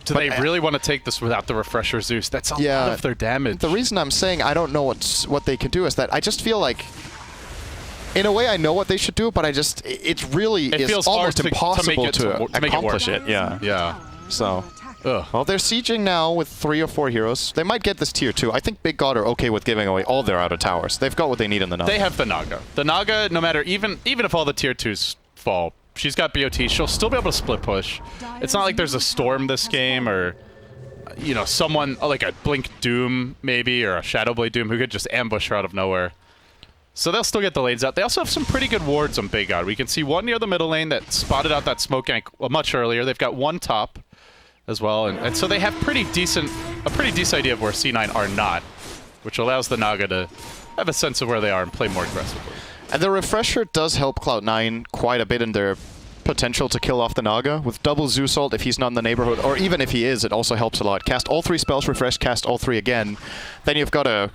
[SPEAKER 5] Do they really want to take this without the refresher Zeus? That's a lot of their damage.
[SPEAKER 6] The reason I'm saying I don't know what they can do is that I just feel like, in a way, I know what they should do, but it feels almost impossible to accomplish it.
[SPEAKER 5] Yeah.
[SPEAKER 6] So, well, they're sieging now with 3 or 4 heroes. They might get this tier 2. I think Big God are okay with giving away all their outer towers. They've got what they need in the Naga.
[SPEAKER 5] They have the Naga. The Naga, no matter, even if all the tier 2s fall, she's got BOT. She'll still be able to split push. It's not like there's a Storm this game or, you know, someone like a Blink Doom maybe or a Shadowblade Doom who could just ambush her out of nowhere. So they'll still get the lanes out. They also have some pretty good wards on Big God. We can see one near the middle lane that spotted out that smoke gank much earlier. They've got one top as well, and so they have a pretty decent idea of where C9 are not, which allows the Naga to have a sense of where they are and play more aggressively.
[SPEAKER 6] And the refresher does help Cloud9 quite a bit in their potential to kill off the Naga. With double Zeus ult, if he's not in the neighborhood, or even if he is, it also helps a lot. Cast all 3 spells, refresh, cast all 3 again. Then you've got a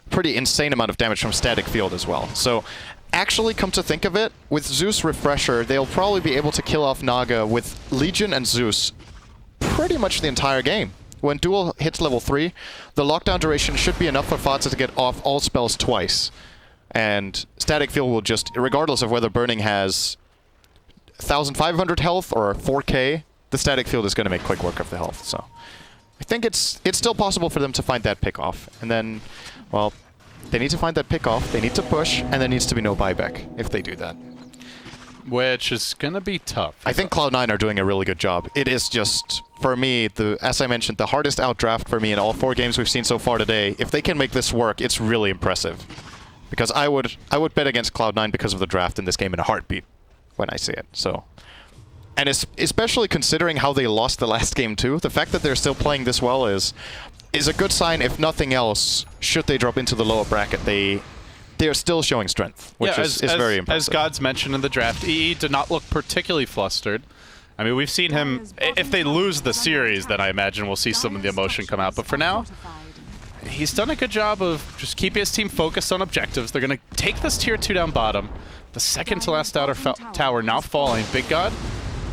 [SPEAKER 6] pretty insane amount of damage from static field as well. So actually, come to think of it, with Zeus refresher, they'll probably be able to kill off Naga with Legion and Zeus pretty much the entire game. When duel hits level 3, the lockdown duration should be enough for Fatsa to get off all spells twice. And static field will just, regardless of whether Burning has 1,500 health or 4k, the static field is going to make quick work of the health. So I think it's still possible for them to find that pick off. And then, well, they need to find that pick off, they need to push, and there needs to be no buyback if they do that.
[SPEAKER 5] Which is going to be tough.
[SPEAKER 6] I think Cloud9 are doing a really good job. It is just, for me, as I mentioned, the hardest outdraft for me in all 4 games we've seen so far today. If they can make this work, it's really impressive. Because I would bet against Cloud9 because of the draft in this game in a heartbeat when I see it. So, and especially considering how they lost the last game too, the fact that they're still playing this well is a good sign. If nothing else, should they drop into the lower bracket, they are still showing strength, which is very impressive.
[SPEAKER 5] As Gods mentioned in the draft, EE did not look particularly flustered. I mean, we've seen him. If they lose the series, then I imagine we'll see some of the emotion come out. But for now, he's done a good job of just keeping his team focused on objectives. They're going to take this tier 2 down bottom. The second to last outer tower now falling. Big God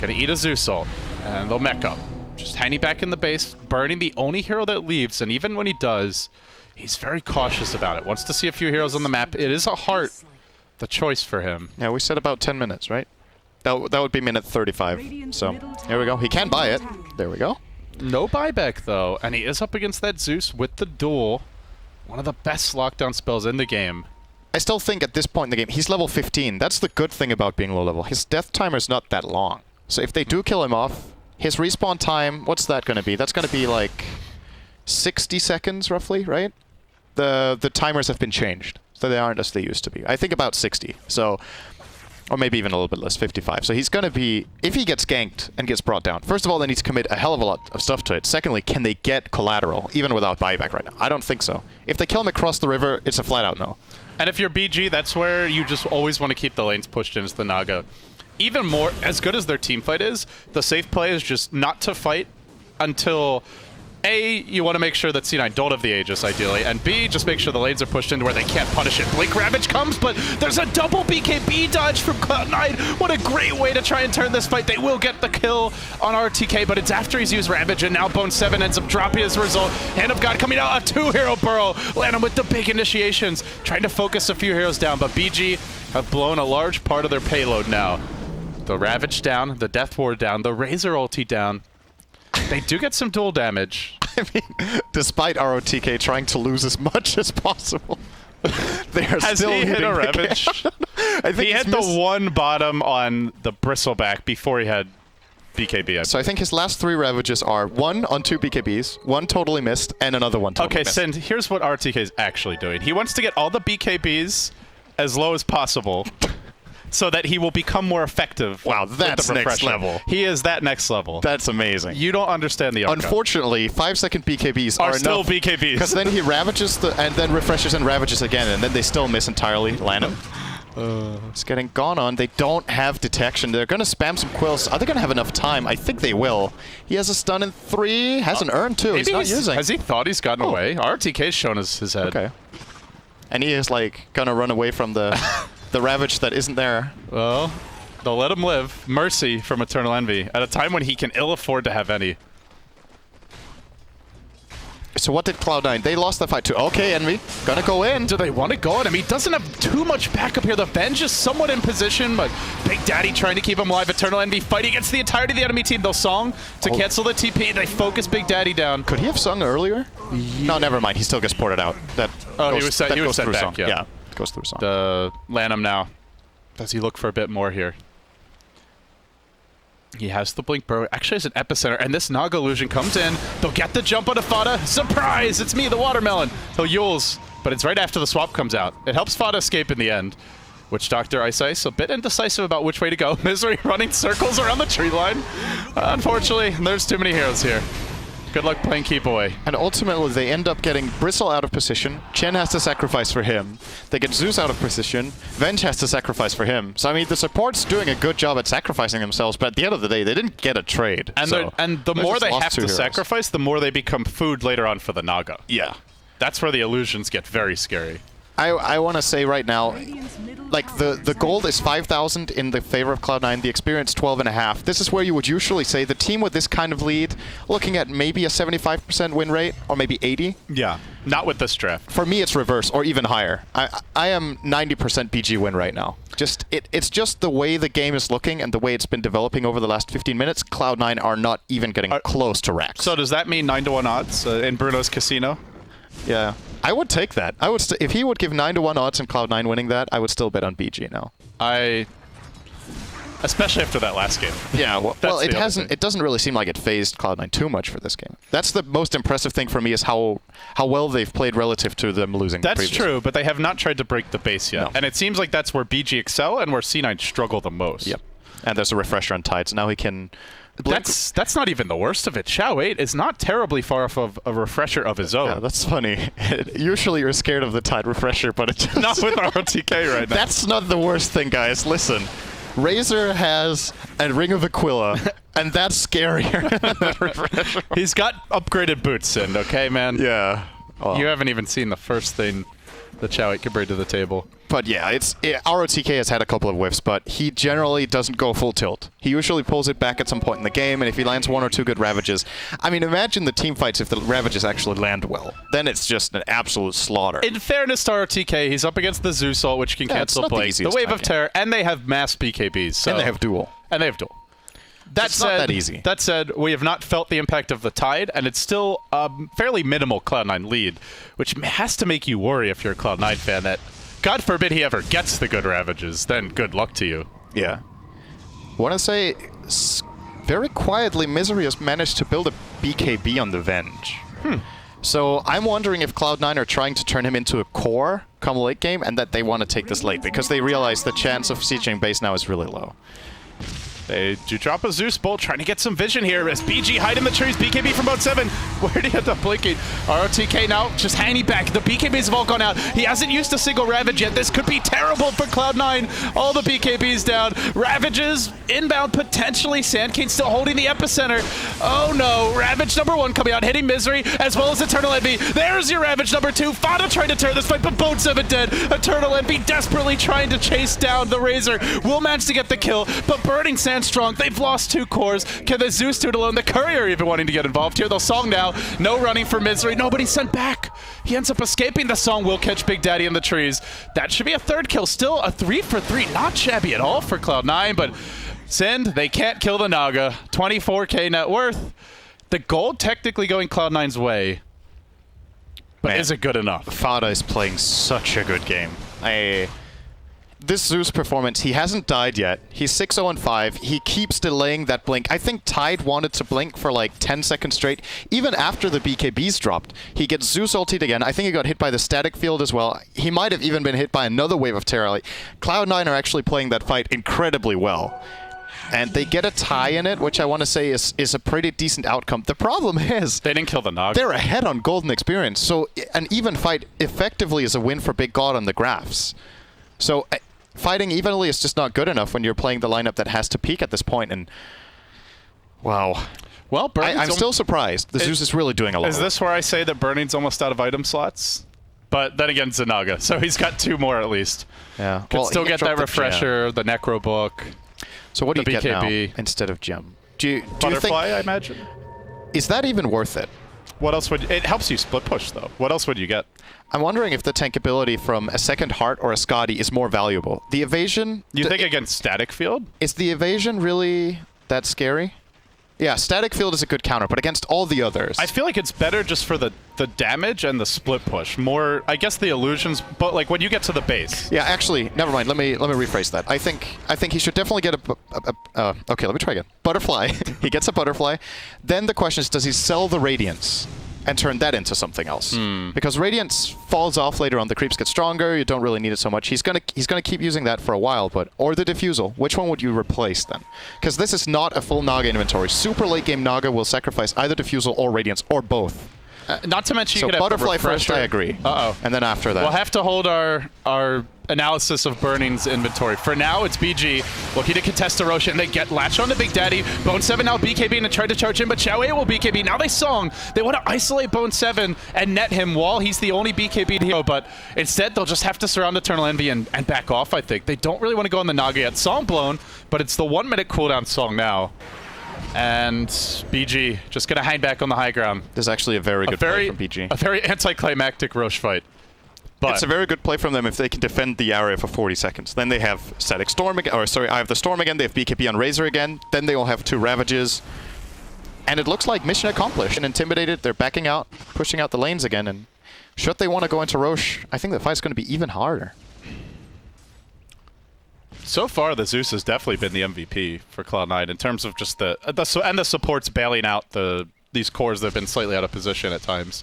[SPEAKER 5] going to eat a Zeus ult, and they'll mech up. Just hanging back in the base, burning the only hero that leaves, and even when he does, he's very cautious about it. Wants to see a few heroes on the map. It is a heart, the choice for him.
[SPEAKER 6] Yeah, we said about 10 minutes, right? That would be minute 35. So, here we go. He can buy it. There we go.
[SPEAKER 5] No buyback, though, and he is up against that Zeus with the duel. One of the best lockdown spells in the game.
[SPEAKER 6] I still think at this point in the game, he's level 15. That's the good thing about being low level. His death timer is not that long. So if they do kill him off, his respawn time, what's that going to be? That's going to be like 60 seconds, roughly, right? The timers have been changed, so they aren't as they used to be. I think about 60. So, or maybe even a little bit less, 55. So he's going to be, if he gets ganked and gets brought down, first of all, they need to commit a hell of a lot of stuff to it. Secondly, can they get collateral, even without buyback right now? I don't think so. If they kill him across the river, it's a flat-out no.
[SPEAKER 5] And if you're BG, that's where you just always want to keep the lanes pushed into the Naga. Even more, as good as their team fight is, the safe play is just not to fight until A, you want to make sure that C9 don't have the Aegis, ideally, and B, just make sure the lanes are pushed into where they can't punish it. Blink Ravage comes, but there's a double BKB dodge from Cloud9. What a great way to try and turn this fight. They will get the kill on RTK, but it's after he's used Ravage, and now Bone 7 ends up dropping as a result. Hand of God coming out, a 2-hero burrow. Land him with the big initiations, trying to focus a few heroes down, but BG have blown a large part of their payload now. The Ravage down, the Death Ward down, the Razor ulti down. They do get some dual damage.
[SPEAKER 6] I mean, despite ROTK trying to lose as much as possible, they are
[SPEAKER 5] Has
[SPEAKER 6] still
[SPEAKER 5] he hit
[SPEAKER 6] leading
[SPEAKER 5] a
[SPEAKER 6] the
[SPEAKER 5] Ravage?
[SPEAKER 6] game. I think
[SPEAKER 5] He
[SPEAKER 6] he's
[SPEAKER 5] hit the
[SPEAKER 6] missed-
[SPEAKER 5] one bottom on the Bristleback before he had BKB.
[SPEAKER 6] So I think his last 3 Ravages are 1 on 2 BKBs, 1 totally missed, and another one totally
[SPEAKER 5] Okay,
[SPEAKER 6] missed.
[SPEAKER 5] Sind, here's what RTK is actually doing. He wants to get all the BKBs as low as possible so that he will become more effective.
[SPEAKER 6] Wow,
[SPEAKER 5] with
[SPEAKER 6] that's
[SPEAKER 5] the
[SPEAKER 6] next
[SPEAKER 5] refresher.
[SPEAKER 6] level.
[SPEAKER 5] He is that next level.
[SPEAKER 6] That's amazing.
[SPEAKER 5] You don't understand the outcome.
[SPEAKER 6] Unfortunately, 5-second BKBs
[SPEAKER 5] Are
[SPEAKER 6] are
[SPEAKER 5] still
[SPEAKER 6] enough.
[SPEAKER 5] BKBs.
[SPEAKER 6] Because then he ravages and then refreshes and ravages again, and then they still miss entirely. Land him. It's getting gone on. They don't have detection. They're going to spam some quills. Are they going to have enough time? I think they will. He has a stun in 3. Has an urn too. He's
[SPEAKER 5] Maybe
[SPEAKER 6] not using.
[SPEAKER 5] Has he thought he's gotten away? RTK's shown us his head.
[SPEAKER 6] Okay. And he is like going to run away from the the ravage that isn't there.
[SPEAKER 5] Well, they'll let him live. Mercy from Eternal Envy at a time when he can ill afford to have any.
[SPEAKER 6] So what did Cloud9? They lost the fight too. Okay, Envy. Gonna go in.
[SPEAKER 5] Do they want to go on him? He doesn't have too much backup here. The Venge is somewhat in position, but Big Daddy trying to keep him alive. Eternal Envy fighting against the entirety of the enemy team. They'll Song to cancel the TP. They focus Big Daddy down.
[SPEAKER 6] Could he have sung earlier? No, never mind. He still gets ported out. That
[SPEAKER 5] Oh, he
[SPEAKER 6] goes,
[SPEAKER 5] was set-
[SPEAKER 6] that
[SPEAKER 5] he was
[SPEAKER 6] goes
[SPEAKER 5] set
[SPEAKER 6] through
[SPEAKER 5] back,
[SPEAKER 6] song.
[SPEAKER 5] yeah.
[SPEAKER 6] Goes through song.
[SPEAKER 5] Lanham now. Does he look for a bit more here? He has the Blink Bro. Actually has an Epicenter, and this Naga illusion comes in. They'll get the jump on Fada. Surprise! It's me, the Watermelon. He'll Yules, but it's right after the swap comes out. It helps Fada escape in the end. Witch Doctor Ice a bit indecisive about which way to go. Misery running circles around the tree line. Unfortunately, there's too many heroes here. Good luck playing keep away.
[SPEAKER 6] And ultimately, they end up getting Bristle out of position. Chen has to sacrifice for him. They get Zeus out of position. Venge has to sacrifice for him. So, I mean, the support's doing a good job at sacrificing themselves, but at the end of the day, they didn't get a trade.
[SPEAKER 5] And,
[SPEAKER 6] so
[SPEAKER 5] the more
[SPEAKER 6] just
[SPEAKER 5] they
[SPEAKER 6] lost
[SPEAKER 5] have
[SPEAKER 6] 2
[SPEAKER 5] to
[SPEAKER 6] heroes.
[SPEAKER 5] sacrifice, the more they become food later on for the Naga.
[SPEAKER 6] Yeah.
[SPEAKER 5] That's where the illusions get very scary.
[SPEAKER 6] I want to say right now, like the gold is 5,000 in the favor of Cloud9, the experience 12.5. This is where you would usually say the team with this kind of lead, looking at maybe a 75% win rate, or maybe 80.
[SPEAKER 5] Yeah. Not with this draft.
[SPEAKER 6] For me, it's reverse, or even higher. I am 90% BG win right now. It's just the way the game is looking and the way it's been developing over the last 15 minutes. Cloud9 are not even getting close to racks.
[SPEAKER 5] So does that mean 9-1 odds in Bruno's Casino?
[SPEAKER 6] Yeah. I would take that. I would if he would give 9-1 odds and Cloud9 winning that, I would still bet on BG now.
[SPEAKER 5] Especially after that last game.
[SPEAKER 6] Yeah, well
[SPEAKER 5] That's
[SPEAKER 6] it
[SPEAKER 5] the other
[SPEAKER 6] hasn't.
[SPEAKER 5] thing.
[SPEAKER 6] It doesn't really seem like it phased Cloud9 too much for this game. That's the most impressive thing for me is how well they've played relative to them losing.
[SPEAKER 5] That's
[SPEAKER 6] previous.
[SPEAKER 5] true, but they have not tried to break the base yet.
[SPEAKER 6] No.
[SPEAKER 5] And it seems like that's where BG excel and where C9 struggle the most.
[SPEAKER 6] Yep. And there's a refresher on Tide, so now he can.
[SPEAKER 5] That's not even the worst of it. Xiao 8 is not terribly far off of a refresher of his own.
[SPEAKER 6] Yeah, that's funny. Usually you're scared of the Tide refresher, but it's
[SPEAKER 5] Not with ROTK right now.
[SPEAKER 6] That's not the worst thing, guys. Listen, Razor has a Ring of Aquila, and that's scarier than that refresher.
[SPEAKER 5] He's got upgraded boots, Sind, okay, man?
[SPEAKER 6] Yeah. Oh.
[SPEAKER 5] You haven't even seen the first thing that Xiao 8 could bring to the table.
[SPEAKER 6] But yeah, ROTK has had a couple of whiffs, but he generally doesn't go full tilt. He usually pulls it back at some point in the game, and if he lands 1 or 2 good Ravages, I mean, imagine the team fights if the Ravages actually land well. Then it's just an absolute slaughter.
[SPEAKER 5] In fairness to RTK, he's up against the Zeus ult, which can
[SPEAKER 6] Yeah, it's
[SPEAKER 5] cancel
[SPEAKER 6] not the
[SPEAKER 5] Blake, the
[SPEAKER 6] easiest
[SPEAKER 5] Wave
[SPEAKER 6] time,
[SPEAKER 5] of
[SPEAKER 6] yeah.
[SPEAKER 5] Terror, and they have mass BKBs. So.
[SPEAKER 6] And they have duel.
[SPEAKER 5] That
[SPEAKER 6] It's
[SPEAKER 5] said,
[SPEAKER 6] not that easy.
[SPEAKER 5] That said, we have not felt the impact of the Tide, and it's still a fairly minimal Cloud9 lead, which has to make you worry if you're a Cloud9 fan that, God forbid he ever gets the good Ravages, then good luck to you.
[SPEAKER 6] Yeah. Want to say, very quietly, Misery has managed to build a BKB on the Venge. So I'm wondering if Cloud9 are trying to turn him into a core come late game, and that they want to take this late, because they realize the chance of sieging base now is really low.
[SPEAKER 5] They do drop a Zeus Bolt, trying to get some vision here as BG hide in the trees. BKB from Boat 7. Where did he end up blinking? ROTK now just hanging back. The BKBs have all gone out. He hasn't used a single Ravage yet. This could be terrible for Cloud9. All the BKBs down. Ravages inbound potentially. Sand King still holding the epicenter. Oh no. Ravage number 1 coming out, hitting Misery as well as Eternal Envy. There's your Ravage number 2. Fada trying to turn this fight, but Boat 7 dead. Eternal Envy desperately trying to chase down the Razor. Will manage to get the kill, but Burning Sand strong. They've lost 2 cores. Can the Zeus do it alone? The Courier even wanting to get involved here. They'll Song now. No running for Misery. Nobody sent back. He ends up escaping. The Song will catch Big Daddy in the trees. That should be a 3rd kill. Still a 3 for 3. Not shabby at all for Cloud9, but Sind, they can't kill the Naga. 24k net worth. The gold technically going Cloud9's way, but
[SPEAKER 6] Man.
[SPEAKER 5] is it good enough?
[SPEAKER 6] Fada is playing such a good game. This Zeus performance, he hasn't died yet. He's 6-0-5. He keeps delaying that blink. I think Tide wanted to blink for like 10 seconds straight. Even after the BKBs dropped, he gets Zeus ultied again. I think he got hit by the static field as well. He might have even been hit by another wave of Terra. Like, Cloud9 are actually playing that fight incredibly well. And they get a tie in it, which I want to say is a pretty decent outcome. The problem is
[SPEAKER 5] They didn't kill the Naga.
[SPEAKER 6] they're ahead on Golden Experience. So an even fight effectively is a win for Big God on the graphs. So fighting evenly is just not good enough when you're playing the lineup that has to peak at this point. And wow.
[SPEAKER 5] Well,
[SPEAKER 6] I'm still surprised. The Zeus is really doing a lot.
[SPEAKER 5] Is this where I say that Burning's almost out of item slots? But then again, Zanaga, so he's got 2 more at least.
[SPEAKER 6] Yeah.
[SPEAKER 5] Could still
[SPEAKER 6] he
[SPEAKER 5] get that
[SPEAKER 6] dropped the
[SPEAKER 5] refresher, the Necro book.
[SPEAKER 6] So what do
[SPEAKER 5] the
[SPEAKER 6] you get now
[SPEAKER 5] BKB.
[SPEAKER 6] instead of Gem? Do you
[SPEAKER 5] Butterfly,
[SPEAKER 6] think,
[SPEAKER 5] I imagine.
[SPEAKER 6] is that even worth it?
[SPEAKER 5] What else would it helps you split push though? What else would you get?
[SPEAKER 6] I'm wondering if the tankability from a second Heart or a Scotty is more valuable. The evasion...
[SPEAKER 5] You think against static field?
[SPEAKER 6] Is the evasion really that scary? Yeah, static field is a good counter, but against all the others...
[SPEAKER 5] I feel like it's better just for the damage and the split push. More, I guess the illusions, but like when you get to the base.
[SPEAKER 6] Yeah, actually, never mind. Let me rephrase that. I think he should definitely get okay, let me try again. Butterfly. He gets a butterfly. Then the question is, does he sell the Radiance and turn that into something else? Because Radiance falls off later on. The creeps get stronger. You don't really need it so much. He's gonna keep using that for a while. But or the Diffusal. Which one would you replace then? Because this is not a full Naga inventory. Super late game Naga will sacrifice either Diffusal or Radiance or both.
[SPEAKER 5] Not to mention
[SPEAKER 6] So
[SPEAKER 5] you could have
[SPEAKER 6] Butterfly
[SPEAKER 5] the
[SPEAKER 6] first, I agree.
[SPEAKER 5] Uh-oh.
[SPEAKER 6] And then after that.
[SPEAKER 5] We'll have to hold our analysis of Burning's inventory. For now, it's BG looking to contest the Roshan. They get latched on to Big Daddy. Bone 7 now BKB and tried to charge him, but Xiaowei will BKB. Now they Song. They want to isolate Bone 7 and net him while he's the only BKB hero, but instead they'll just have to surround Eternal Envy and back off, I think. They don't really want to go on the Naga yet. Song blown, but it's the 1-minute cooldown Song now. And BG just going to hang back on the high ground.
[SPEAKER 6] This is actually a very good play from BG.
[SPEAKER 5] A very anticlimactic Roche fight. But
[SPEAKER 6] It's a very good play from them if they can defend the area for 40 seconds. Then they have Static Storm again, or sorry, I have the Storm again, they have BKB on Razor again, then they will have 2 Ravages. And it looks like mission accomplished. And intimidated, they're backing out, pushing out the lanes again, and should they want to go into Roche, I think the fight's going to be even harder.
[SPEAKER 5] so far, the Zeus has definitely been the MVP for Cloud9 in terms of just the supports bailing out these cores that have been slightly out of position at times.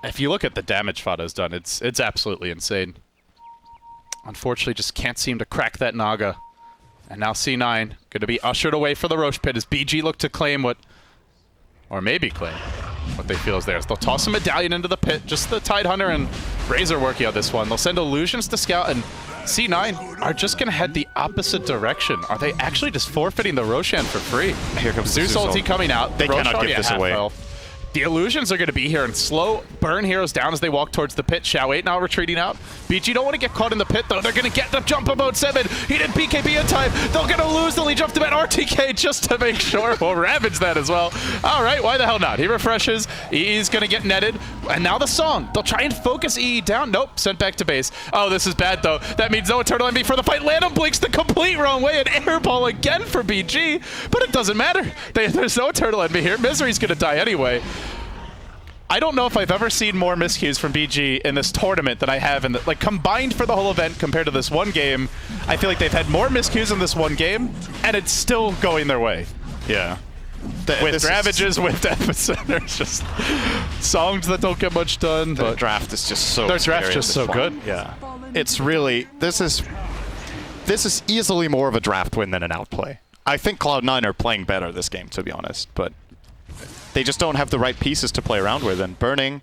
[SPEAKER 5] If you look at the damage Fada has done, it's absolutely insane. Unfortunately, just can't seem to crack that Naga. And now C9 going to be ushered away for the Roche Pit as BG look to claim what they feel is theirs. They'll toss a medallion into the pit, just the Tidehunter and Razor working on this one. They'll send illusions to scout, and C9 are just going to head the opposite direction. Are they actually just forfeiting the Roshan for free?
[SPEAKER 6] Here comes
[SPEAKER 5] Zeus
[SPEAKER 6] the Zeus
[SPEAKER 5] ulti
[SPEAKER 6] ult.
[SPEAKER 5] coming out.
[SPEAKER 6] They
[SPEAKER 5] Roche
[SPEAKER 6] cannot
[SPEAKER 5] already
[SPEAKER 6] give
[SPEAKER 5] at
[SPEAKER 6] this
[SPEAKER 5] half
[SPEAKER 6] away.
[SPEAKER 5] health. The illusions are going to be here and slow burn heroes down as they walk towards the pit. Xiao 8 now retreating out. BG don't want to get caught in the pit, though. They're going to get the jump about 7. He did BKB in time. They're going to lose the lead jump to bat RTK just to make sure. We'll ravage that as well. All right, why the hell not? He refreshes. EE's going to get netted. And now the song. They'll try and focus EE down. Nope, sent back to base. Oh, this is bad, though. That means no Eternal Envy for the fight. Landon blinks the complete wrong way. An airball again for BG. But it doesn't matter. There's no Eternal Envy here. Misery's going to die anyway. I don't know if I've ever seen more miscues from BG in this tournament than I have in the, combined for the whole event compared to this one game. I feel like they've had more miscues in this one game, and it's still going their way.
[SPEAKER 6] Yeah.
[SPEAKER 5] With Ravages, with Epicenters, just songs that don't get much done.
[SPEAKER 6] The
[SPEAKER 5] But
[SPEAKER 6] draft is just so
[SPEAKER 5] their draft's
[SPEAKER 6] scary
[SPEAKER 5] just
[SPEAKER 6] at
[SPEAKER 5] so
[SPEAKER 6] this
[SPEAKER 5] good.
[SPEAKER 6] point. Yeah. It's really, this is easily more of a draft win than an outplay. I think Cloud9 are playing better this game, to be honest, but they just don't have the right pieces to play around with. And Burning,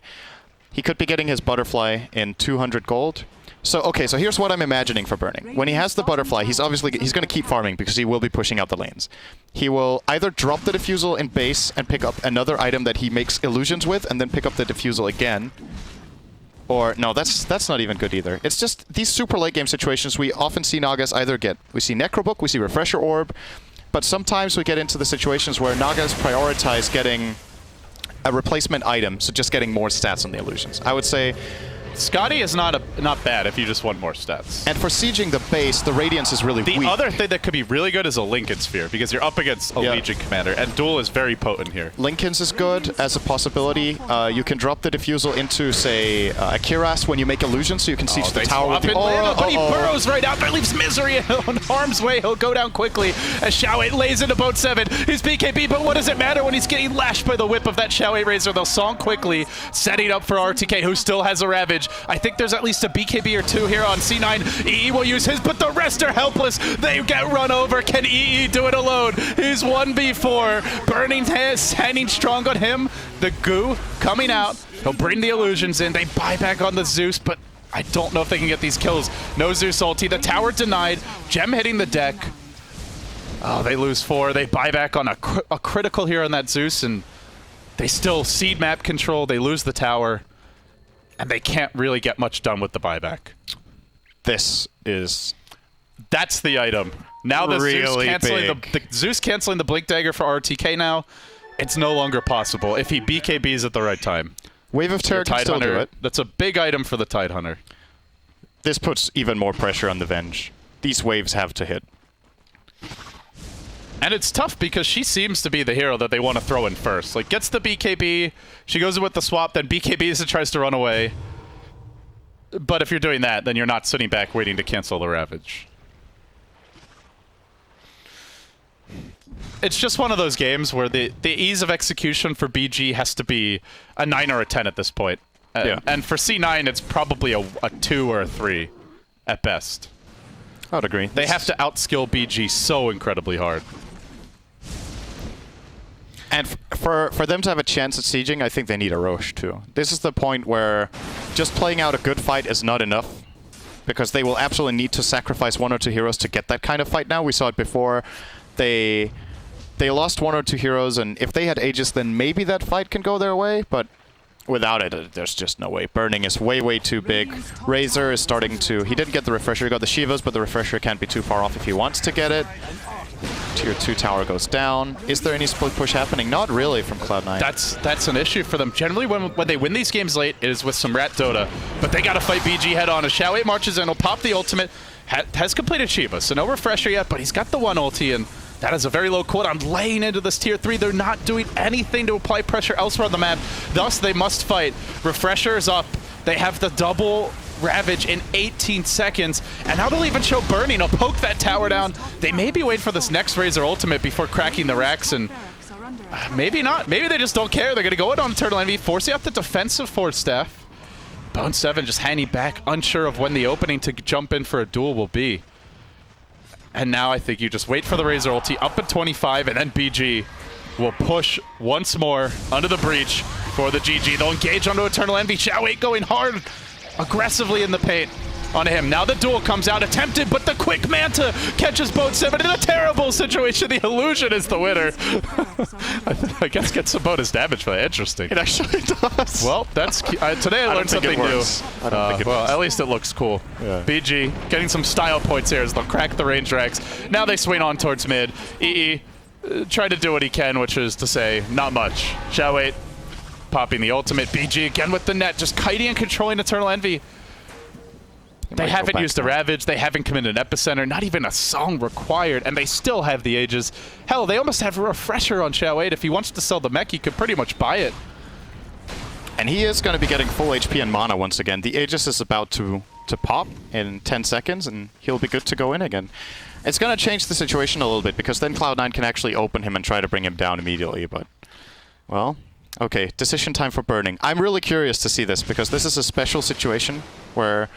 [SPEAKER 6] he could be getting his Butterfly in 200 gold. So, okay, so here's what I'm imagining for Burning. When he has the Butterfly, he's going to keep farming because he will be pushing out the lanes. He will either drop the Diffusal in base and pick up another item that he makes illusions with and then pick up the Diffusal again. Or, no, that's not even good either. It's just these super late game situations we often see Nagas either get. We see Necrobook, we see Refresher Orb, but sometimes we get into the situations where Nagas prioritize getting a replacement item, so just getting more stats on the illusions. I would say
[SPEAKER 5] Scotty is not bad if you just want more stats.
[SPEAKER 6] And for sieging the base, the Radiance is really weak.
[SPEAKER 5] The other thing that could be really good is a Lincoln Sphere, because you're up against a Legion commander, and Duel is very potent here.
[SPEAKER 6] Lincoln's is good as a possibility. You can drop the Diffusal into, say, a Kiras when you make illusions, so you can siege the tower with the aura.
[SPEAKER 5] But he burrows right out there, leaves Misery in harm's way. He'll go down quickly as Xiao 8 lays into boat 7. His BKB, but what does it matter when he's getting lashed by the whip of that Xiao 8 Razor? They'll song quickly, setting up for RTK, who still has a Ravage. I think there's at least a BKB or 2 here on C9. EE will use his, but the rest are helpless. They get run over. Can EE do it alone? He's 1v4. Burning standing strong on him. The goo coming out. He'll bring the illusions in. They buy back on the Zeus, but I don't know if they can get these kills. No Zeus ulti. The tower denied. Gem hitting the deck. Oh, they lose 4. They buy back on a critical here on that Zeus, and they still seed map control. They lose the tower. And they can't really get much done with the buyback.
[SPEAKER 6] This is...
[SPEAKER 5] That's the item. Now the Zeus canceling the Blink Dagger for RTK now. It's no longer possible if he BKBs at the right time.
[SPEAKER 6] Wave of Terror can still do it.
[SPEAKER 5] That's a big item for the Tidehunter.
[SPEAKER 6] This puts even more pressure on the Venge. These waves have to hit.
[SPEAKER 5] And it's tough because she seems to be the hero that they want to throw in first. Like, gets the BKB, she goes in with the swap, then BKBs and tries to run away. But if you're doing that, then you're not sitting back waiting to cancel the Ravage. It's just one of those games where the ease of execution for BG has to be a 9 or a 10 at this point. And for C9, it's probably a 2 or a 3 at best.
[SPEAKER 6] I would agree.
[SPEAKER 5] They have to outskill BG so incredibly hard.
[SPEAKER 6] And for them to have a chance at sieging, I think they need a Roche too. This is the point where just playing out a good fight is not enough, because they will absolutely need to sacrifice 1 or 2 heroes to get that kind of fight now. We saw it before. They lost 1 or 2 heroes, and if they had Aegis, then maybe that fight can go their way, but without it, there's just no way. Burning is way, way too big. Razor is starting to... He didn't get the Refresher, he got the Shivas, but the Refresher can't be too far off if he wants to get it. Tier 2 tower goes down. Is there any split push happening? Not really from Cloud9.
[SPEAKER 5] That's an issue for them. Generally, when they win these games late, it is with some rat Dota. But they got to fight BG head on. As Xiao 8 marches in, he'll pop the ultimate. Has completed Shiva, so no Refresher yet, but he's got the 1 ulti, and that is a very low cooldown. Laying into this tier 3. They're not doing anything to apply pressure elsewhere on the map. Thus, they must fight. Refresher is up. They have the double Ravage in 18 seconds, and now they'll even show Burning. He'll poke that tower down. They maybe wait for this next Razor ultimate before cracking the racks, and maybe not. Maybe they just don't care. They're going to go in on Eternal Envy, forcing out the defensive Force Staff. Bone 7 just hanging back, unsure of when the opening to jump in for a duel will be. And now I think you just wait for the Razor ulti up at 25, and then BG will push once more under the breach for the GG. They'll engage onto Eternal Envy. Xiao 8 going hard, aggressively in the paint on him. Now the duel comes out, attempted, but the quick Manta catches both 7 in a terrible situation. The illusion is the winner. I guess gets some bonus damage for that. Interesting.
[SPEAKER 6] It actually does.
[SPEAKER 5] Well, that's today I learned something new.
[SPEAKER 6] I don't think it
[SPEAKER 5] well,
[SPEAKER 6] works.
[SPEAKER 5] at least it looks cool.
[SPEAKER 6] Yeah.
[SPEAKER 5] BG getting some style points here as they'll crack the range racks. Now they swing on towards mid. EE trying to do what he can, which is to say, not much. Xiao 8 popping the ultimate. BG again with the net, just kiting and controlling Eternal Envy. They haven't used a Ravage, they haven't committed an Epicenter, not even a song required, and they still have the Aegis. Hell, they almost have a Refresher on Xiao 8. If he wants to sell the mech, he could pretty much buy it.
[SPEAKER 6] And he is going to be getting full HP and mana once again. The Aegis is about to pop in 10 seconds, and he'll be good to go in again. It's going to change the situation a little bit, because then Cloud9 can actually open him and try to bring him down immediately, but... Well, okay, decision time for Burning. I'm really curious to see this, because this is a special situation where...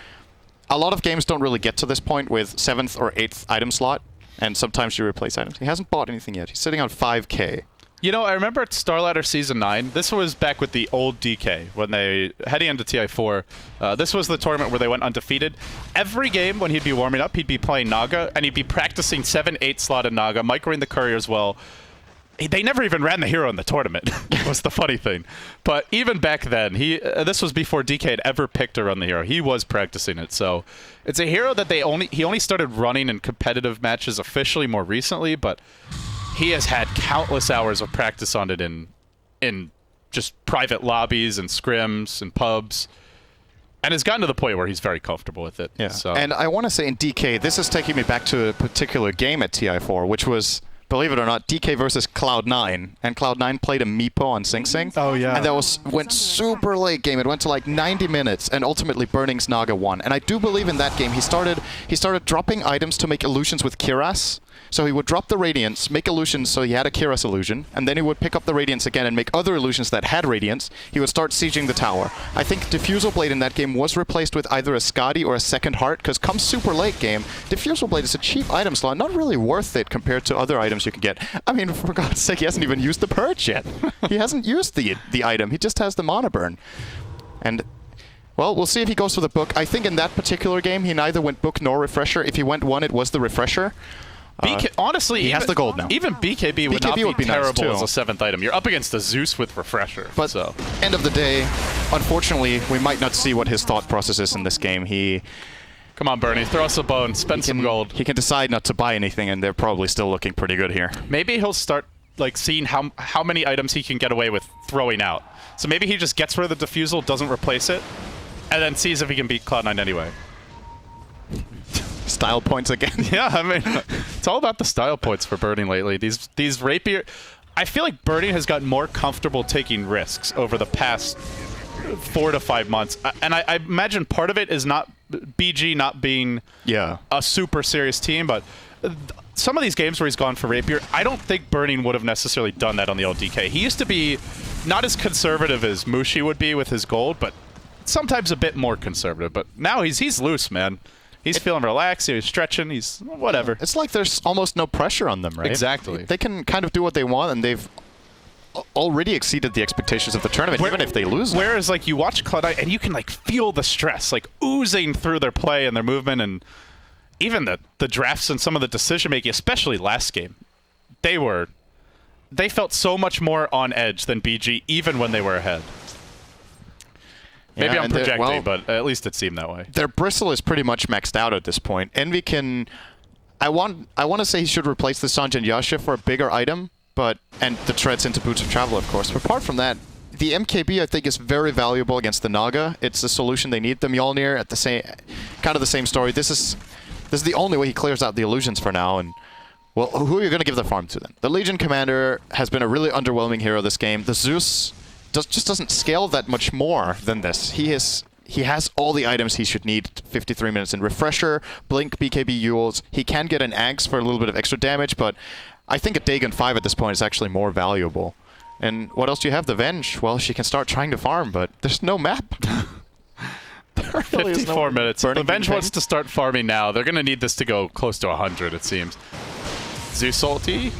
[SPEAKER 6] A lot of games don't really get to this point with 7th or 8th item slot, and sometimes you replace items. He hasn't bought anything yet. He's sitting on 5k.
[SPEAKER 5] You know, I remember at Starladder Season 9, this was back with the old DK, when they, heading into TI4, this was the tournament where they went undefeated. Every game when he'd be warming up, he'd be playing Naga, and he'd be practicing 7-8 slotted Naga, microing the Courier as well. They never even ran the hero in the tournament, was the funny thing. But even back then, this was before DK had ever picked to run the hero. He was practicing it, so it's a hero that he only started running in competitive matches officially more recently, but he has had countless hours of practice on it in just private lobbies and scrims and pubs. and has gotten to the point where he's very comfortable with it.
[SPEAKER 6] Yeah.
[SPEAKER 5] So.
[SPEAKER 6] And I want to say in DK, this is taking me back to a particular game at TI4, which was, believe it or not, DK versus Cloud9. And Cloud9 played a Meepo on Sing Sing.
[SPEAKER 2] Oh, yeah.
[SPEAKER 6] And that went super late game. It went to like 90 minutes, and ultimately Burning's Naga won. And I do believe in that game, he started dropping items to make illusions with Kiras. So he would drop the Radiance, make illusions so he had a Kiras illusion, and then he would pick up the Radiance again and make other illusions that had Radiance. He would start sieging the tower. I think Diffusal Blade in that game was replaced with either a Skadi or a Second Heart, because come super late game, Diffusal Blade is a cheap item slot, not really worth it compared to other items you can get. I mean, for God's sake, he hasn't even used the Purge yet. He hasn't used the item, he just has the Mana Burn. And well, we'll see if he goes for the Book. I think in that particular game, he neither went Book nor Refresher. If he went one, it was the Refresher.
[SPEAKER 5] Honestly,
[SPEAKER 6] he has the gold now.
[SPEAKER 5] Even BKB would not be
[SPEAKER 6] nice
[SPEAKER 5] terrible
[SPEAKER 6] too.
[SPEAKER 5] as a 7th item. You're up against a Zeus with Refresher.
[SPEAKER 6] But
[SPEAKER 5] so.
[SPEAKER 6] End of the day, unfortunately, we might not see what his thought process is in this game.
[SPEAKER 5] Come on, Bernie, throw us a bone, spend some gold.
[SPEAKER 6] He can decide not to buy anything, and they're probably still looking pretty good here.
[SPEAKER 5] Maybe he'll start like seeing how many items he can get away with throwing out. So maybe he just gets rid of the Diffusal, doesn't replace it, and then sees if he can beat Cloud9 anyway.
[SPEAKER 6] Style points again.
[SPEAKER 5] Yeah, I mean, it's all about the style points for Burning lately. These Rapier... I feel like Burning has gotten more comfortable taking risks over the past 4 to 5 months. And I imagine part of it is not BG not being a super serious team, but some of these games where he's gone for Rapier, I don't think Burning would have necessarily done that on the old DK. He used to be not as conservative as Mushi would be with his gold, but sometimes a bit more conservative. But now he's loose, man. He's feeling relaxed, he's stretching, he's whatever.
[SPEAKER 6] It's like there's almost no pressure on them, right?
[SPEAKER 5] Exactly.
[SPEAKER 6] They can kind of do what they want, and they've already exceeded the expectations of the tournament, even if they lose.
[SPEAKER 5] Whereas, like, you watch Cloud9 and you can, like, feel the stress, like, oozing through their play and their movement, and even the drafts and some of the decision-making, especially last game, they felt so much more on edge than BG, even when they were ahead. Maybe I'm projecting, but at least it seemed that way.
[SPEAKER 6] Their Bristle is pretty much maxed out at this point. Envy can... I want to say he should replace the Sanjin Yasha for a bigger item, and the Treads into Boots of Travel, of course. But apart from that, the MKB, I think, is very valuable against the Naga. It's the solution they need. The Mjolnir, at the same... kind of the same story. This is the only way he clears out the illusions for now, and... Well, who are you going to give the farm to, then? The Legion Commander has been a really underwhelming hero this game. The Zeus... just doesn't scale that much more than this. He has all the items he should need 53 minutes in Refresher, Blink, BKB Yules. He can get an Axe for a little bit of extra damage, but I think a Dagon 5 at this point is actually more valuable. And what else do you have? The Venge. Well, she can start trying to farm, but there's no map. There really
[SPEAKER 5] 54 minutes. The Venge
[SPEAKER 6] campaign.
[SPEAKER 5] wants to start farming now. They're going to need this to go close to 100, it seems. Zeus ulti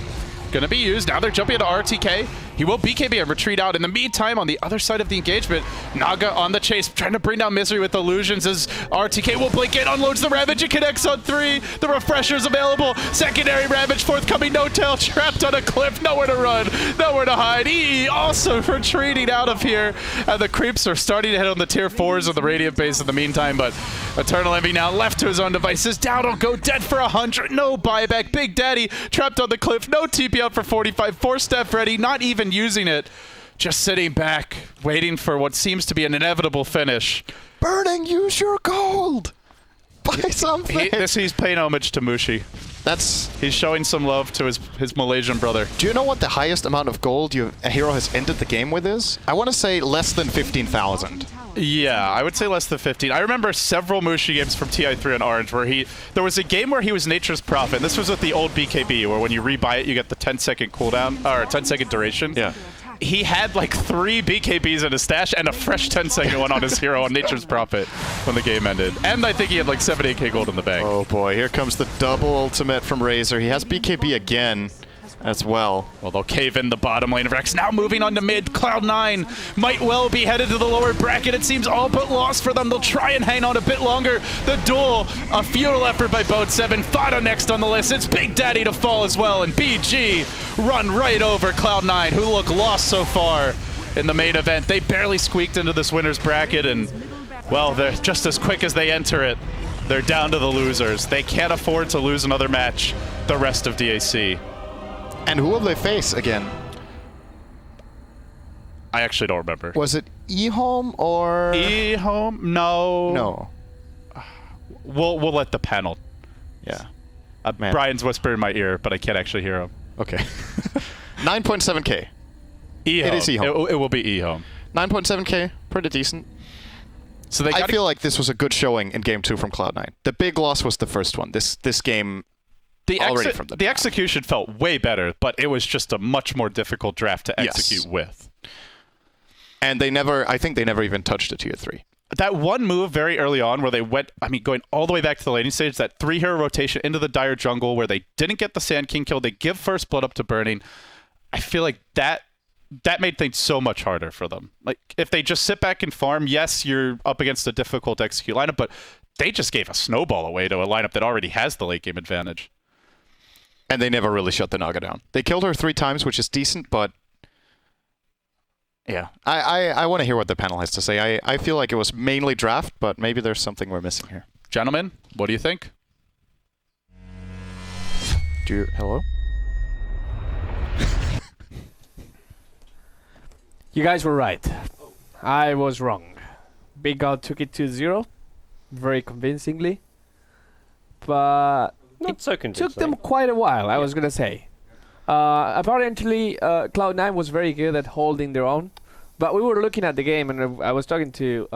[SPEAKER 5] going to be used. Now they're jumping into RTK. He will BKB and retreat out. In the meantime, on the other side of the engagement, Naga on the chase, trying to bring down Misery with illusions as RTK will blink in, unloads the Ravage, it connects on 3. The Refresher's available. Secondary Ravage forthcoming, no tail, trapped on a cliff, nowhere to run, nowhere to hide. EE also retreating out of here. And the creeps are starting to hit on the tier 4s of the Radiant base in the meantime, but Eternal Envy now left to his own devices. Down will go dead for 100. No buyback. Big Daddy trapped on the cliff. No TP out for 45. 4-step ready. Not even using it. Just sitting back, waiting for what seems to be an inevitable finish.
[SPEAKER 6] Burning, use your gold! Buy something!
[SPEAKER 5] He's paying homage to Mushi. He's showing some love to his Malaysian brother.
[SPEAKER 6] Do you know what the highest amount of gold a hero has ended the game with is? I want to say less than 15,000.
[SPEAKER 5] Yeah, I would say less than 15. I remember several Mushi games from TI3 and Orange where there was a game where he was Nature's Prophet. This was with the old BKB, where when you rebuy it, you get the 10-second cooldown, or 10-second duration.
[SPEAKER 6] Yeah.
[SPEAKER 5] He had like 3 BKBs in his stash and a fresh 10-second one on his hero on Nature's Prophet when the game ended. And I think he had like 7-8k gold in the bank.
[SPEAKER 6] Oh boy, here comes the double ultimate from Razor. He has BKB again as well.
[SPEAKER 5] Well, they'll cave in the bottom lane of Rex. Now moving on to mid. Cloud9 might well be headed to the lower bracket. It seems all but lost for them. They'll try and hang on a bit longer. The duel, a futile effort by Boat7. Fada next on the list. It's Big Daddy to fall as well. And BG run right over Cloud9, who look lost so far in the main event. They barely squeaked into this winner's bracket, and, well, they're just as quick as they enter it. They're down to the losers. They can't afford to lose another match the rest of DAC.
[SPEAKER 6] And who will they face again?
[SPEAKER 5] I actually don't remember.
[SPEAKER 6] Was it E-Home or...
[SPEAKER 5] E-Home? No.
[SPEAKER 6] No.
[SPEAKER 5] We'll let the panel.
[SPEAKER 6] Yeah.
[SPEAKER 5] Man. Brian's whispering in my ear, but I can't actually hear him.
[SPEAKER 6] Okay. 9.7K.
[SPEAKER 5] E-Home.
[SPEAKER 6] It is E-Home.
[SPEAKER 5] It will be E-Home.
[SPEAKER 6] 9.7K, pretty decent.
[SPEAKER 5] So
[SPEAKER 6] I feel like this was a good showing in Game 2 from Cloud9. The big loss was the first one. This game already from the
[SPEAKER 5] execution felt way better, but it was just a much more difficult draft to execute with.
[SPEAKER 6] And I think they never even touched a tier 3.
[SPEAKER 5] That one move very early on where they went, going all the way back to the laning stage, that 3-hero rotation into the Dire jungle where they didn't get the Sand King kill, they give first blood up to Burning. I feel like that made things so much harder for them. Like, if they just sit back and farm, yes, you're up against a difficult to execute lineup, but they just gave a snowball away to a lineup that already has the late game advantage.
[SPEAKER 6] And they never really shut the Naga down. They killed her 3 times, which is decent, but yeah. I want to hear what the panel has to say. I feel like it was mainly draft, but maybe there's something we're missing here.
[SPEAKER 5] Gentlemen, what do you think?
[SPEAKER 6] Hello?
[SPEAKER 1] You guys were right. I was wrong. Big God took it to 0, very convincingly. But
[SPEAKER 3] Not so convincing.
[SPEAKER 1] took them quite a while, I was going to say. Apparently, Cloud9 was very good at holding their own. But we were looking at the game, and I was talking to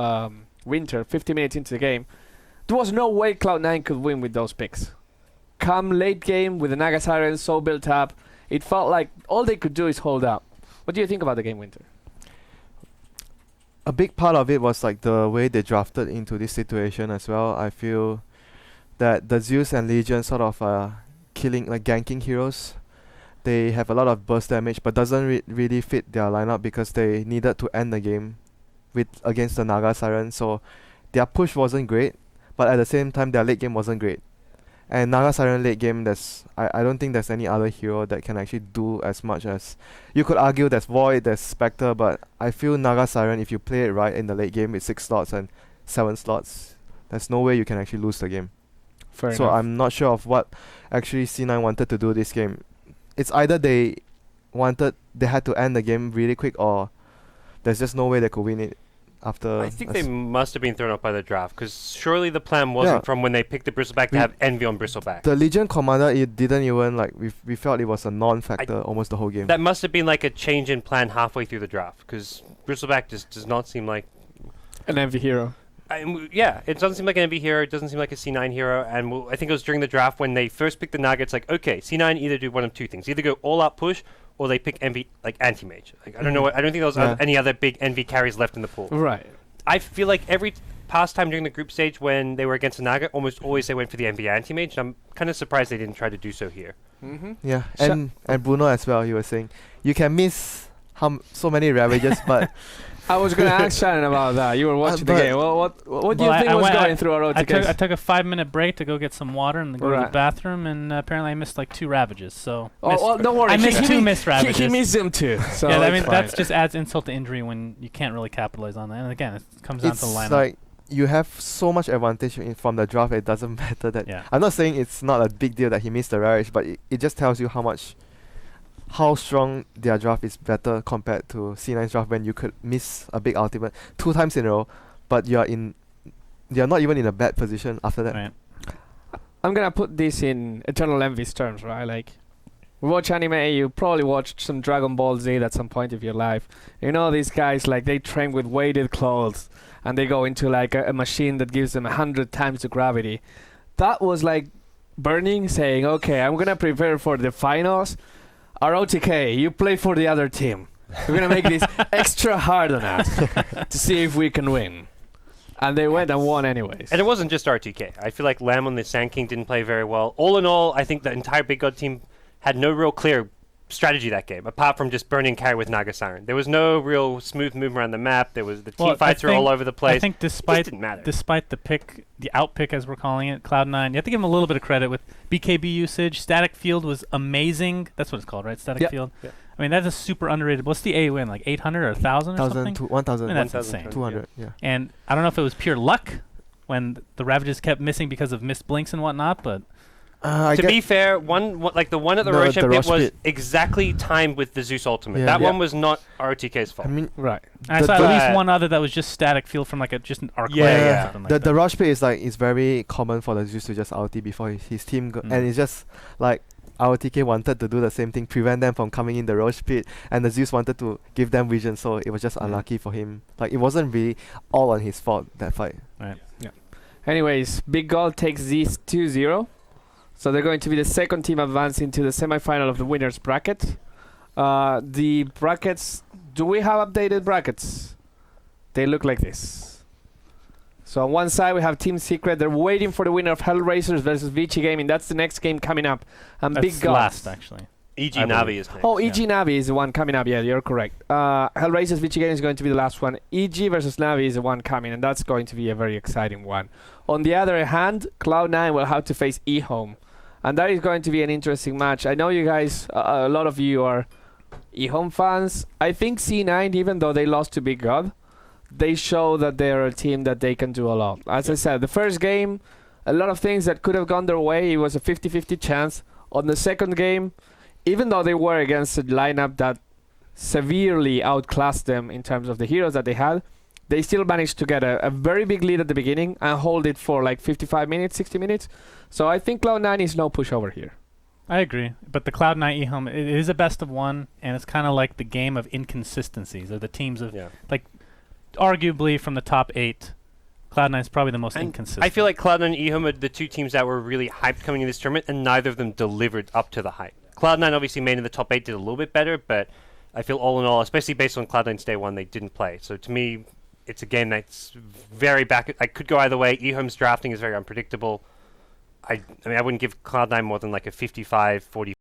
[SPEAKER 1] Winter 50 minutes into the game. There was no way Cloud9 could win with those picks. Come late game with the Naga Siren so built up, it felt like all they could do is hold up. What do you think about the game, Winter?
[SPEAKER 2] A big part of it was like the way they drafted into this situation as well. I feel that the Zeus and Legion sort of ganking heroes. They have a lot of burst damage, but doesn't really fit their lineup because they needed to end the game against the Naga Siren. So their push wasn't great, but at the same time their late game wasn't great. And Naga Siren late game, I don't think there's any other hero that can actually do as much as... You could argue there's Void, there's Spectre, but I feel Naga Siren, if you play it right in the late game with 6 slots and 7 slots, there's no way you can actually lose the game.
[SPEAKER 1] Fair
[SPEAKER 2] so
[SPEAKER 1] enough.
[SPEAKER 2] I'm not sure of what actually C9 wanted to do this game. It's either they had to end the game really quick, or there's just no way they could win it after...
[SPEAKER 3] I think they must have been thrown off by the draft, because surely the plan wasn't from when they picked the Bristleback to have Envy on Bristleback.
[SPEAKER 2] The Legion Commander, it didn't even, we felt it was a non-factor almost the whole game.
[SPEAKER 3] That must have been like a change in plan halfway through the draft, because Bristleback just does not seem like...
[SPEAKER 1] An Envy hero.
[SPEAKER 3] Yeah, it doesn't seem like an Envy hero, it doesn't seem like a C9 hero, and I think it was during the draft when they first picked the Naga, it's like, okay, C9 either do one of two things, either go all-out push, or they pick Envy, like anti-mage. Like, I don't know, I don't think there was any other big Envy carries left in the pool.
[SPEAKER 1] Right.
[SPEAKER 3] I feel like every past time during the group stage when they were against the Naga, almost always they went for the Envy anti-mage, and I'm kind of surprised they didn't try to do so here.
[SPEAKER 1] Mm-hmm.
[SPEAKER 2] Yeah, and Bruno as well, he was saying, you can miss so many Ravages, but...
[SPEAKER 1] I was going to ask Shannon about that. You were watching the game. Well, what do you think was going through our OTKs?
[SPEAKER 4] I took a 5-minute break to go get some water and go to the bathroom, and apparently I missed like 2 Ravages. So
[SPEAKER 1] don't worry.
[SPEAKER 4] I missed 2 missed Ravages.
[SPEAKER 1] He missed them too. So
[SPEAKER 4] yeah, I mean that just adds insult to injury when you can't really capitalize on that. And again, it comes down to the lineup.
[SPEAKER 2] It's like you have so much advantage from the draft. It doesn't matter that.
[SPEAKER 4] Yeah.
[SPEAKER 2] I'm not saying it's not a big deal that he missed the Ravage, but it just tells you how strong their draft is better compared to C9's draft when you could miss a big ultimate 2 times in a row, but you're not even in a bad position after that.
[SPEAKER 4] Right.
[SPEAKER 1] I'm gonna put this in Eternal Envy's terms, right? Like, you watch anime, you probably watched some Dragon Ball Z at some point of your life. You know these guys, like, they train with weighted clothes, and they go into like a machine that gives them 100 times the gravity. That was like Burning saying, okay, I'm gonna prepare for the finals. Our OTK, you play for the other team. We're going to make this extra hard on us to see if we can win. And they went and won anyways.
[SPEAKER 3] And it wasn't just RTK. I feel like Lamb on the Sand King didn't play very well. All in all, I think the entire Big God team had no real clear strategy that game, apart from just burning carry with Naga Siren. There was no real smooth movement around the map. There was the team fights were all over the place.
[SPEAKER 4] I think despite the outpick as we're calling it, Cloud9, you have to give them a little bit of credit with BKB usage. Static Field was amazing. That's what it's called, right? Static Field. Yep. I mean, that's a super underrated. What's the A win? Like 800 or 1,000 or something?
[SPEAKER 2] 1,000.
[SPEAKER 4] I mean, that's insane.
[SPEAKER 2] 200, yeah.
[SPEAKER 4] And I don't know if it was pure luck when the Ravages kept missing because of missed blinks and whatnot, but
[SPEAKER 3] To be fair, like the one at the Roche
[SPEAKER 2] the
[SPEAKER 3] pit
[SPEAKER 2] Roche
[SPEAKER 3] was
[SPEAKER 2] pit.
[SPEAKER 3] exactly timed with the Zeus ultimate.
[SPEAKER 2] Yeah.
[SPEAKER 3] That
[SPEAKER 2] Yeah.
[SPEAKER 3] one was not ROTK's fault.
[SPEAKER 2] I mean,
[SPEAKER 1] Right.
[SPEAKER 4] I
[SPEAKER 2] The-
[SPEAKER 4] saw at
[SPEAKER 2] the-
[SPEAKER 4] least one other that was just static field from like just an arc.
[SPEAKER 3] Yeah,
[SPEAKER 4] light or
[SPEAKER 3] yeah.
[SPEAKER 4] something like
[SPEAKER 2] the
[SPEAKER 4] that.
[SPEAKER 2] rush pit is like it's very common for the Zeus to just ulti before his team and it's just like ROTK wanted to do the same thing, prevent them from coming in the Roche pit, and the Zeus wanted to give them vision, so it was just unlucky for him. Like it wasn't really all on his fault, that fight.
[SPEAKER 4] Right.
[SPEAKER 1] Anyways, Big Gold takes these 2-0. So they're going to be the second team advancing to the semifinal of the winners bracket. The brackets, do we have updated brackets? They look like this. So on one side we have Team Secret. They're waiting for the winner of Hellraisers versus Vici Gaming. That's the next game coming up. And
[SPEAKER 4] That's
[SPEAKER 1] Big Gold.
[SPEAKER 4] last actually.
[SPEAKER 3] EG
[SPEAKER 4] I
[SPEAKER 3] Navi
[SPEAKER 4] believe.
[SPEAKER 3] is next.
[SPEAKER 1] Oh, EG Navi is the one coming up. Yeah, you're correct. Hellraisers Vici Gaming is going to be the last one. EG versus Navi is the one coming, and that's going to be a very exciting one. On the other hand, Cloud9 will have to face eHome. And that is going to be an interesting match. I know you guys, a lot of you are eHome fans. I think C9, even though they lost to Big God, they show that they're a team that they can do a lot. As I said, the first game, a lot of things that could have gone their way. It was a 50-50 chance. On the second game, even though they were against a lineup that severely outclassed them in terms of the heroes that they had, they still managed to get a very big lead at the beginning and hold it for like 55 minutes, 60 minutes. So I think Cloud9 is no pushover here.
[SPEAKER 4] I agree, but the Cloud9 eHome, it is a best of one, and it's kind of like the game of inconsistencies, or the teams of, like, arguably from the top 8, Cloud9 is probably the most inconsistent.
[SPEAKER 3] I feel like Cloud9 and eHome are the two teams that were really hyped coming in this tournament, and neither of them delivered up to the hype. Cloud9 obviously made in the top 8, did a little bit better, but I feel all in all, especially based on Cloud9's day 1, they didn't play. So to me, it's a game that's very back. I could go either way. eHome's drafting is very unpredictable. I mean, I wouldn't give Cloud9 more than like a 55-40